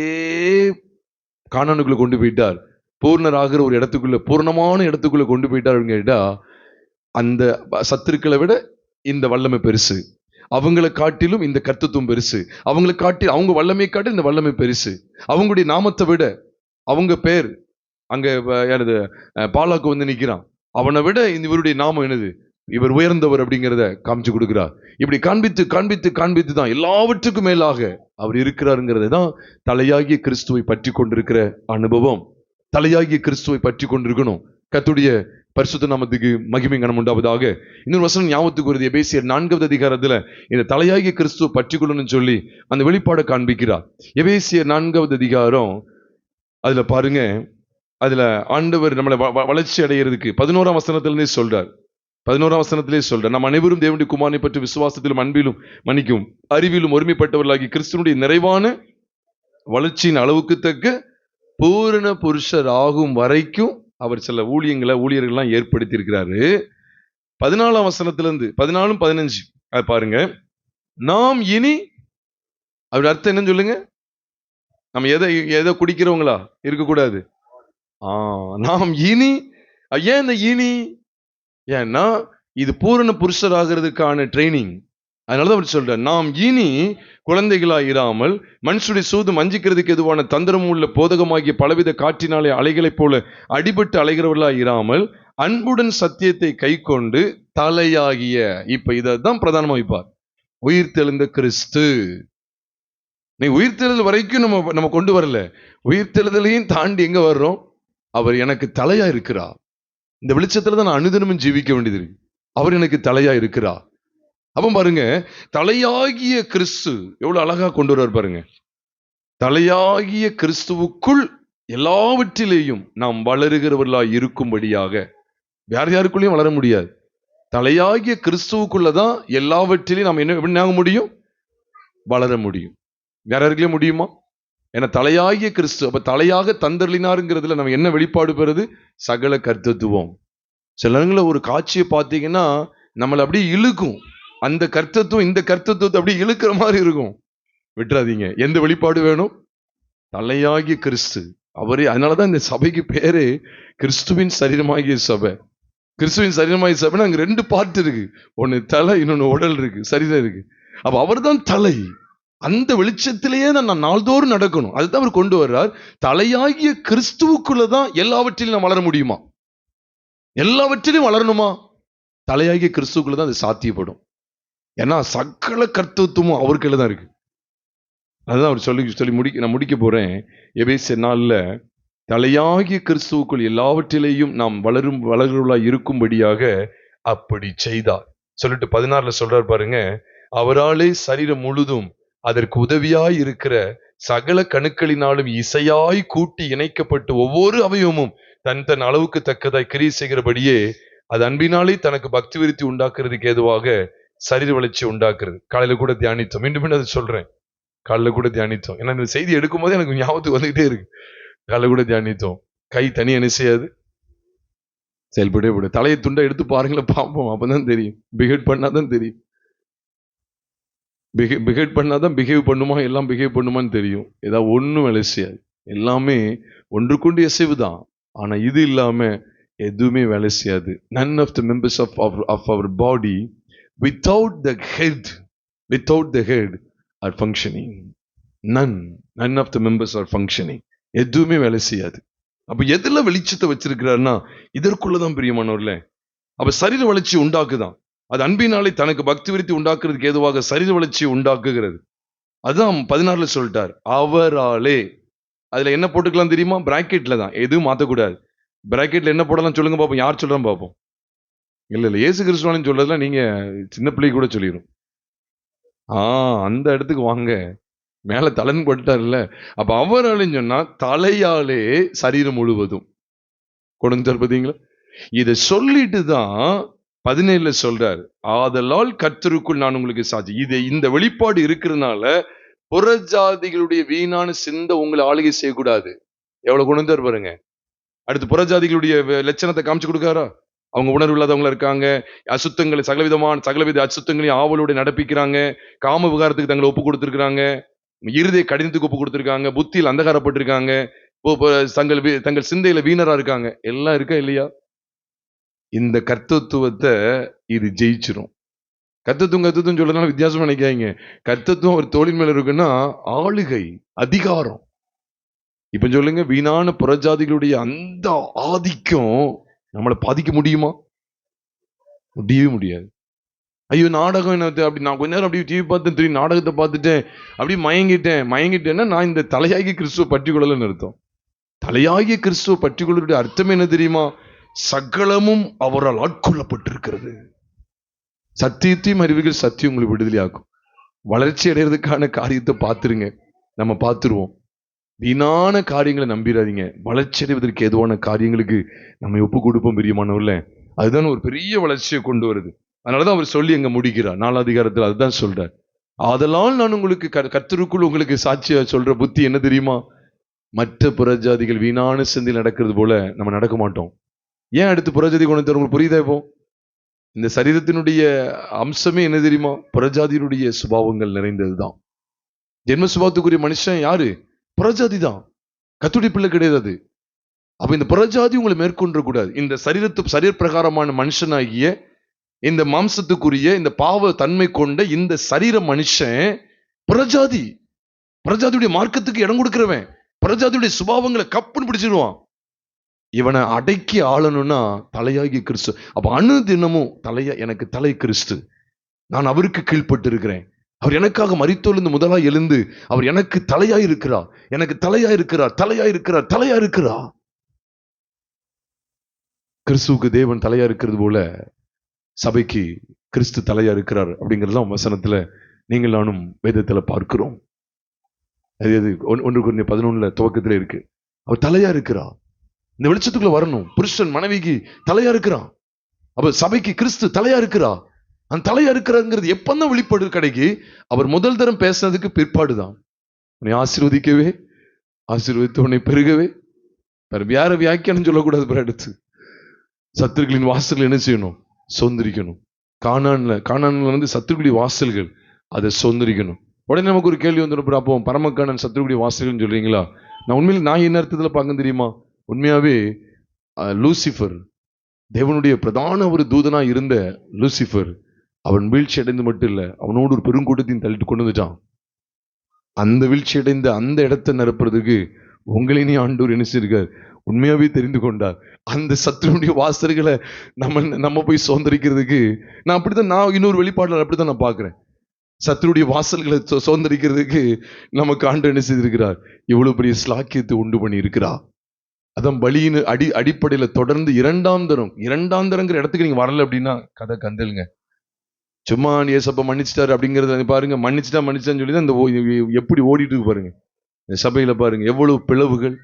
கானானுக்குள்ள கொண்டு போயிட்டார், பூர்ணராகிற ஒரு இடத்துக்குள்ள, பூர்ணமான இடத்துக்குள்ள கொண்டு போயிட்டார் கேட்டா, அந்த சத்துருக்களை விட இந்த வல்லமை பெருசு, அவங்களை காட்டிலும் இந்த கர்த்தத்துவம் பெருசு, அவங்களை காட்டி அவங்க வல்லமை காட்டி இந்த வல்லமை பெருசு, அவங்களுடைய நாமத்தை விட அவங்க பேர் அங்க எனது பாலாக்கு வந்து நிக்கிறான், அவனை விட இவருடைய நாமம் என்னது, இவர் உயர்ந்தவர் அப்படிங்கிறத காமிச்சு கொடுக்கிறார். இப்படி காண்பித்து காண்பித்து காண்பித்து தான் எல்லாவற்றுக்கும் மேலாக அவர் இருக்கிறாருங்கிறத தான் தலையாகிய கிறிஸ்துவை பற்றி கொண்டிருக்கிற அனுபவம். தலையாகிய கிறிஸ்துவை பற்றி கொண்டிருக்கணும். கர்த்தருடைய பரிசுத்த நாமத்துக்கு மகிமை கனம் உண்டாவதாக. இன்னொரு வசனம் ஞாபகத்துக்கு வருது, எபேசியர் 4வது அதிகாரத்துல இந்த தலையாகிய கிறிஸ்துவை பற்றி கொள்ளணும்னு சொல்லி அந்த வெளிப்பாடை காண்பிக்கிறார். எபேசியர் 4வது அதிகாரம், அதுல பாருங்க, அதுல ஆண்டவர் நம்மளை வளர்ச்சி அடைகிறதுக்கு 11ஆம் வசனத்திலே சொல்றார். 11ஆம் வசனத்திலே சொல்றார், நாம் அனைவரும் தேவனுடைய குமாரனை பற்றி விசுவாசத்திலும் அன்பிலும் மன்னிக்கும் அறிவிலும் ஒருமைப்பட்டவர்களாகி கிறிஸ்துவனுடைய நிறைவான வளர்ச்சியின் அளவுக்கு தக்க பூரண புருஷர் ஆகும் வரைக்கும் அவர் சில ஊழியர்கள்லாம் ஏற்படுத்தி இருக்கிறாரு. 14ஆம் வசனத்திலிருந்து 14, 15 அது பாருங்க. நாம் இனி, அப்படி அர்த்தம் என்னன்னு சொல்லுங்க? நம்ம எதை குடிக்கிறவங்களா இருக்கக்கூடாது. நாம் இனி, ஏன் இந்த இனி? ஏன்னா இது பூரண புருஷர் ஆகிறதுக்கான ட்ரைனிங். அதனாலதான் அவர் சொல்ற, நாம் இனி குழந்தைகளாய் இராமல் மனுஷனுடைய சூது மஞ்சிக்கிறதுக்கு எதுவான தந்திரம் உள்ள போதகமாகிய பலவித காற்றினாலே அலைகளைப் போல அடிபட்டு அலைகிறவர்களாய் இராமல் அன்புடன் சத்தியத்தை கை கொண்டு தலையாகிய, இப்ப இதான் பிரதானமா வைப்பார், உயிர்த்தெழுந்த கிறிஸ்து. நீ உயிர்த்தெழுதல் வரைக்கும் நம்ம கொண்டு வரல, உயிர்த்தெழுதலையும் தாண்டி எங்க வர்றோம்? அவர் எனக்கு தலையா இருக்கிறார். இந்த வெளிச்சத்துல தான் நான் அனுதினமும் ஜீவிக்க வேண்டியது இருக்கு. அவர் எனக்கு தலையா இருக்கிறார். அப்ப பாருங்க, தலையாகிய கிறிஸ்து எவ்வளவு அழகா கொண்டு வருவார் பாருங்க. தலையாகிய கிறிஸ்துவுக்குள் எல்லாவற்றிலேயும் நாம் வளருகிறவர்களா இருக்கும்படியாக. யாருக்குள்ளேயும் வளர முடியாது, தலையாகிய கிறிஸ்துவுக்குள்ளதான் எல்லாவற்றிலையும் நாம் என்ன ஆக முடியும்? வளர முடியும். யாருக்குள்ளே முடியுமா? ஏன்னா தலையாகிய கிறிஸ்து. அப்ப தலையாக தந்தர்லினாருங்கிறதுல நம்ம என்ன வெளிப்பாடு பெறுது? சகல கர்த்தத்துவம். சில நேரங்களில் ஒரு காட்சியை பார்த்தீங்கன்னா நம்மளை அப்படியே இழுக்கும், அந்த கர்த்தத்துவம் இந்த கர்த்தத்துவத்தை அப்படியே இழுக்கிற மாதிரி இருக்கும். விட்டுறாதீங்க. எந்த வெளிப்பாடு வேணும்? தலையாகிய கிறிஸ்து அவரே. அதனாலதான் இந்த சபைக்கு பேரு கிறிஸ்துவின் சரீரமாகிய சபை. கிறிஸ்துவின் சரீரமாகிய சபைன்னா அங்க 2 பார்ட் இருக்கு, ஒன்னு தலை, இன்னொன்னு உடல் இருக்கு, சரீரம் இருக்கு. அப்ப அவர் தான் தலை. அந்த வெளிச்சத்திலேயே நான் நாள்தோறும் நடக்கணும். அதுதான் அவர் கொண்டு வர்றார். தலையாகிய கிறிஸ்துவுக்குள்ளதான் எல்லாவற்றிலும் நான் வளர முடியுமா? எல்லாவற்றிலும் வளரணுமா? தலையாகிய கிறிஸ்துவுக்குள்ளதான் அது சாத்தியப்படும். ஏன்னா சகல கர்த்தத்துவமும் அவருக்குள்ள தான் இருக்கு. அதுதான் அவர் சொல்லி நான் முடிக்க போறேன். எபேசியர் 4ல தலையாகிய கிறிஸ்துவுக்குள் எல்லாவற்றிலேயும் நாம் வளர்கிறவர்களா இருக்கும்படியாக அப்படி செய்தார் சொல்லிட்டு 16ல சொல்றார் பாருங்க. அவராலே சரீரம் முழுதும் அதற்கு உதவியாய் இருக்கிற சகல கணுக்களினாலும் இசையாய் கூட்டி இணைக்கப்பட்டு ஒவ்வொரு அவயவமும் தன் அளவுக்கு தக்கதாய் கிரியை செய்கிறபடியே அது அன்பினாலே தனக்கு பக்தி விருத்தி உண்டாக்குறதுக்கு ஏதுவாக சரீர வளர்ச்சி உண்டாக்குறது. காலையில கூட தியானித்தோம், மீண்டும் மீண்டும் அதை சொல்றேன். காலைல கூட தியானித்தோம், ஏன்னா இந்த செய்தி எடுக்கும் போது எனக்கு ஞாபகத்துக்கு வந்துகிட்டே இருக்கு. காலைல கூட தியானித்தோம். கை தனி என்ன செய்யாது, செயல்படவே விட. தலையை துண்டை எடுத்து பாருங்களேன், பார்ப்போம், அப்பதான் தெரியும். பிஹேவ் பண்ணாதான் தெரியும். பிஹேவ் பண்ணாதான் பிஹேவ் பண்ணுமா, எல்லாம் பிஹேவ் பண்ணுமான்னு தெரியும். ஏதாவது ஒன்றும் வேலை செய்யாது. எல்லாமே ஒன்றுக்குண்டு இசைவு தான், ஆனா இது இல்லாம எதுவுமே வேலை செய்யாது. none of the members of our body without the head are functioning. none of the members are functioning. எதுவுமே வேலை செய்யாது. அப்ப எதுல வெளிச்சத்தை வச்சிருக்கிறாருன்னா இதற்குள்ளதான் பிரியமானவர்களே. அப்ப சரீர வளர்ச்சி உண்டாக்குதான். அது அன்பினாலே தனக்கு பக்தி விருத்தி உண்டாக்குறதுக்கு ஏதுவாக சரீர வளர்ச்சி உண்டாக்குகிறது. அதுதான் 16 சொல்லிட்டார், அவராலே. அதுல என்ன போட்டுக்கலாம் தெரியுமா? பிராக்கெட்ல தான், எதுவும் மாத்தக்கூடாது. பிராக்கெட்ல என்ன போடலாம் சொல்லுங்க பாப்போம், யார் சொல்றான்னு பாப்போம். இல்ல இயேசு கிறிஸ்துவானின் சொல்றதுலாம் நீங்க சின்ன பிள்ளை கூட சொல்லிடும். அந்த இடத்துக்கு வாங்க, மேல தலைன்னு போட்டார்ல. அப்ப அவராலேன்னு சொன்னா தலையாலே சரீரம் முழுவதும் கொடுங்க பார்த்தீங்களா? இதை சொல்லிட்டு தான் 17 சொல்றாரு, ஆதலால் கர்த்தருக்குள் நான் உங்களுக்கு சாட்சி. இந்த வெளிப்பாடு இருக்கிறதுனால புறஜாதிகளுடைய வீணான சிந்தை உங்களை ஆளுகை செய்யக்கூடாது. எவ்வளவு கொண்டு வந்து பாருங்க. அடுத்து புறஜாதிகளுடைய லட்சணத்தை காமிச்சு கொடுக்காரா? அவங்க உணர்வு இல்லாதவங்களா இருக்காங்க, அசுத்தங்களை சகலவித அசுத்தங்களையும் ஆவலோட நடப்பிக்கிறாங்க, காம விகாரத்துக்கு தங்களை ஒப்பு கொடுத்திருக்கிறாங்க, இருதய கடினத்துக்கு ஒப்பு கொடுத்திருக்காங்க, புத்தியில் அந்தகாரப்பட்டிருக்காங்க, தங்கள் சிந்தையில வீணரா இருக்காங்க. எல்லாம் இருக்கா இல்லையா? இந்த கர்த்தத்துவத்தை இது ஜெயிச்சிரும். கர்த்தத்துவம் சொல்லலாம் வித்தியாசம் நினைக்காங்க. கர்த்தத்துவம் ஒரு தோளின் மேல இருக்குன்னா ஆளுகை, அதிகாரம். இப்ப சொல்லுங்க, வீணான புறஜாதிகளுடைய அந்த ஆதிக்கம் நம்மளை பாதிக்க முடியுமா? முடியவே முடியாது. ஐயோ நாடகம் என்ன, அப்படி நான் கொஞ்ச நேரம் அப்படி டிவி பார்த்து திரும்பி நாடகத்தை பார்த்துட்டேன், அப்படி மயங்கிட்டேன்னா நான் இந்த தலையாகிய கிறிஸ்துவ பற்றிக்கொள்ளலன்னு அர்த்தம். தலையாகிய கிறிஸ்துவ பற்றிக்கொள்ளுடைய அர்த்தம் என்ன தெரியுமா? சகலமும் அவரால் ஆட்கொள்ளப்பட்டிருக்கிறது. சத்தியத்தையும் அறிவுகள் சத்தியம் உங்களை விடுதலையாக்கும். வளர்ச்சி அடைகிறதுக்கான காரியத்தை பார்த்துருங்க, நம்ம பார்த்துருவோம். வீணான காரியங்களை நம்பிடாதீங்க. வளர்ச்சி அடைவதற்கு ஏதுவான காரியங்களுக்கு நம்ம ஒப்பு கொடுப்போம் பிரியமானவர்களே. அதுதான் ஒரு பெரிய வளர்ச்சியை கொண்டு வருது. அதனாலதான் அவர் சொல்லி எங்க முடிக்கிறார் 4 அதிகாரத்தில். அதுதான் சொல்றார், ஆதலால் நான் உங்களுக்கு கர்த்தருக்குள் உங்களுக்கு சாட்சியா சொல்ற புத்தி என்ன தெரியுமா? மற்ற புறஜாதிகள் வீணான சிந்தையில் நடக்கிறது போல நம்ம நடக்க மாட்டோம். ஏன் அடுத்து புறஜாதி கொண்டு உங்களுக்கு புரியுதா? இப்போ இந்த சரீரத்தினுடைய அம்சமே என்ன தெரியுமா? புறஜாதியினுடைய சுபாவங்கள் நிறைந்ததுதான். ஜென்ம சுபாவத்துக்குரிய மனுஷன் யாரு? புறஜாதி தான், கர்த்தருடைய பிள்ளை கிடையாது. அப்ப இந்த புறஜாதி உங்களை மேற்கொண்டு கூடாது. இந்த சரீர பிரகாரமான மனுஷனாகிய இந்த மாம்சத்துக்குரிய இந்த பாவ தன்மை கொண்ட இந்த சரீர மனுஷன் புறஜாதியுடைய மார்க்கத்துக்கு இடம் கொடுக்கிறவன், புறஜாதியுடைய சுபாவங்களை கப்புன்னு பிடிச்சிருவான். இவனை அடக்கி ஆளணும்னா தலையாகி கிறிஸ்து. அப்ப அனுதினமும் எனக்கு தலை கிறிஸ்து, நான் அவருக்கு கீழ்பட்டு இருக்கிறேன், அவர் எனக்காக மரித்தோலிருந்து முதலாய் எழுந்து அவர் எனக்கு தலையாயிருக்கிறார், எனக்கு தலையாயிருக்கிறார். கிறிஸ்துவுக்கு தேவன் தலையா இருக்கிறது போல சபைக்கு கிறிஸ்து தலையா இருக்கிறார் அப்படிங்கிறதுலாம் வசனத்துல நீங்கள் நானும் வேதத்துல பார்க்கிறோம். அது 1 Corinthians 11 துவக்கத்துல இருக்கு. அவர் தலையா இருக்கிறார். இந்த வெளிச்சத்துக்குள்ள வரணும். புருஷன் மனைவிக்கு தலையா இருக்கிறான். அப்ப சபைக்கு கிறிஸ்து தலையா இருக்கிறா. அந்த தலையா இருக்கிறாங்கிறது எப்பதான் வெளிப்பாடு கிடைக்கு? அவர் முதல் தரம் பேசுறதுக்கு பிற்பாடுதான். உன்னை ஆசீர்வதித்து உன்னை பெருகவே, வேற வியாக்கியானம் சொல்லக்கூடாது. அடுத்து சத்துருக்களின் வாசல்கள் என்ன செய்யணும்? சொந்தரிக்கணும். கானான்ல சத்துருக்குடி வாசல்கள், அதை சொந்தரிக்கணும். உடனே நமக்கு ஒரு கேள்வி வந்துடும், அப்போ பரமக்கானன் சத்துருக்குடி வாசல்கள் சொல்றீங்களா? நான் என்ன அர்த்தத்துல பார்க்க தெரியுமா? உண்மையாவே லூசிஃபர், தேவனுடைய பிரதான ஒரு தூதனா இருந்த லூசிஃபர், அவன் வீழ்ச்சி அடைந்து மட்டும் இல்ல, அவனோடு ஒரு பெருங்கூட்டத்தையும் தள்ளிட்டு கொண்டு வந்துட்டான். அந்த வீழ்ச்சி அடைந்த அந்த இடத்தை நிரப்புறதுக்கு உங்களினே ஆண்டவர் என்ன செய்திருக்கார்? உண்மையாவே தெரிந்து கொண்டார். அந்த சத்துருடைய வாசல்களை நம்ம போய் சுதந்திரிக்கிறதுக்கு நான் இன்னொரு வெளிப்பாடுல அப்படித்தான் நான் பாக்குறேன். சத்துருடைய வாசல்களை சுதந்திரிக்கிறதுக்கு நமக்கு ஆண்டவர் என்ன செய்திருக்கிறார்? இவ்வளவு பெரிய ஸ்லாக்கியத்தை உண்டு பண்ணி இருக்கிறார். அதான் பலியின் அடிப்படையில தொடர்ந்து இரண்டாம் தரங்கிற இடத்துக்கு நீங்க வரல அப்படின்னா கதை கந்தலுங்க. சும்மா ஏசப்பா மன்னிச்சிட்டாரு அப்படிங்கறத பாருங்க. மன்னிச்சுட்டான்னு சொல்லிதான் இந்த எப்படி ஓடிட்டு பாருங்க. இந்த சபையில பாருங்க எவ்வளவு பிளவுகள்,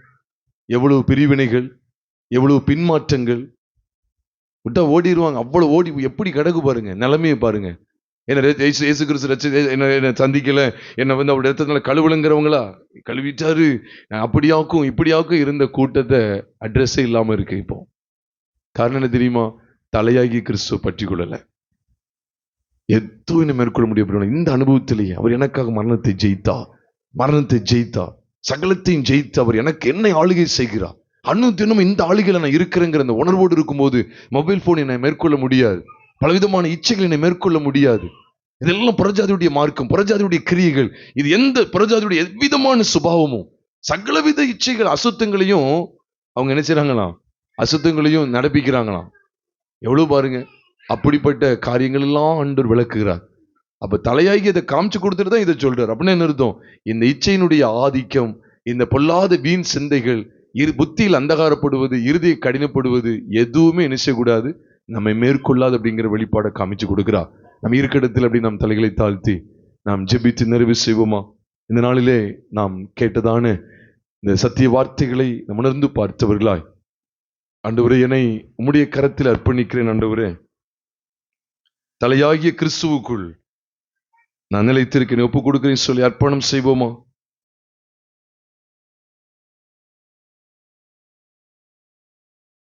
எவ்வளவு பிரிவினைகள், எவ்வளவு பின்மாற்றங்கள், விட்டா ஓடிடுவாங்க. அவ்வளவு ஓடி எப்படி கிடக்கு பாருங்க, நிலைமையை பாருங்க. என்ன இயேசு கிறிஸ்து என்ன சந்திக்கல, என்ன வந்து அவருடைய இடத்துல கழுவுலங்கிறவங்களா கழுவிட்டாரு, அப்படியாக்கும் இப்படியாக்கும் இருந்த கூட்டத்தை அட்ரஸே இல்லாம இருக்கு இப்போ. காரணம் என்ன தெரியுமா? தலையாகி கிறிஸ்துவ பற்றி கொள்ளல. எதுவும் என்ன மேற்கொள்ள முடியும். இந்த அனுபவத்திலேயே அவர் எனக்காக மரணத்தை ஜெயித்தா, சகலத்தையும் ஜெயித்து அவர் எனக்கு என்னை ஆளுகை செய்கிறார். தினம் இந்த ஆளுகையில நான் இருக்கிறேங்கிற அந்த உணர்வோடு இருக்கும்போது மொபைல் போன் என்னை மேற்கொள்ள முடியாது, பலவிதமான இச்சைகள் என்னை மேற்கொள்ள முடியாது. இதெல்லாம் புறஜாதியுடைய மார்க்கம், புறஜாதியுடைய கிரியைகள். இது எந்த புறஜாதியுடைய எவ்விதமான சுபாவமும், சகலவித இச்சைகள் அசுத்தங்களையும் அவங்க என்ன செய்றாங்களாம், அசுத்தங்களையும் நடப்பிக்கிறாங்களாம். எவ்வளவு பாருங்க, அப்படிப்பட்ட காரியங்கள் எல்லாம் ஆண்டவர் விளக்குகிறார். அப்ப தலையாகி அதை காமிச்சு கொடுத்துட்டு தான் இதை சொல்றாரு. அப்படின்னு என்ன அர்த்தம்? இந்த இச்சையினுடைய ஆதிக்கம், இந்த பொல்லாத வீண் சிந்தைகள், புத்தியில் அந்தகாரப்படுவது, இறுதியை கடினப்படுவது எதுவுமே என்ன செய்யக்கூடாது, நம்மை மேற்கொள்ளாது அப்படிங்கிற வெளிப்பாடை காமிச்சு கொடுக்கிறார். நம்ம இருக்க இடத்துல அப்படி நம் தலைகளை தாழ்த்தி நாம் ஜெபித்து நிறைவு செய்வோமா? இந்த நாளிலே நாம் கேட்டதான இந்த சத்திய வார்த்தைகளை நாம் உணர்ந்து பார்த்தவர்களாய், ஆண்டவரே என்னை உம்முடைய கரத்தில் அர்ப்பணிக்கிறேன். ஆண்டவரே, தலையாகிய கிறிஸ்துவுக்குள் நான் நிலைத்திருக்கிறேன், ஒப்புக் கொடுக்கிறேன் சொல்லி அர்ப்பணம் செய்வோமா?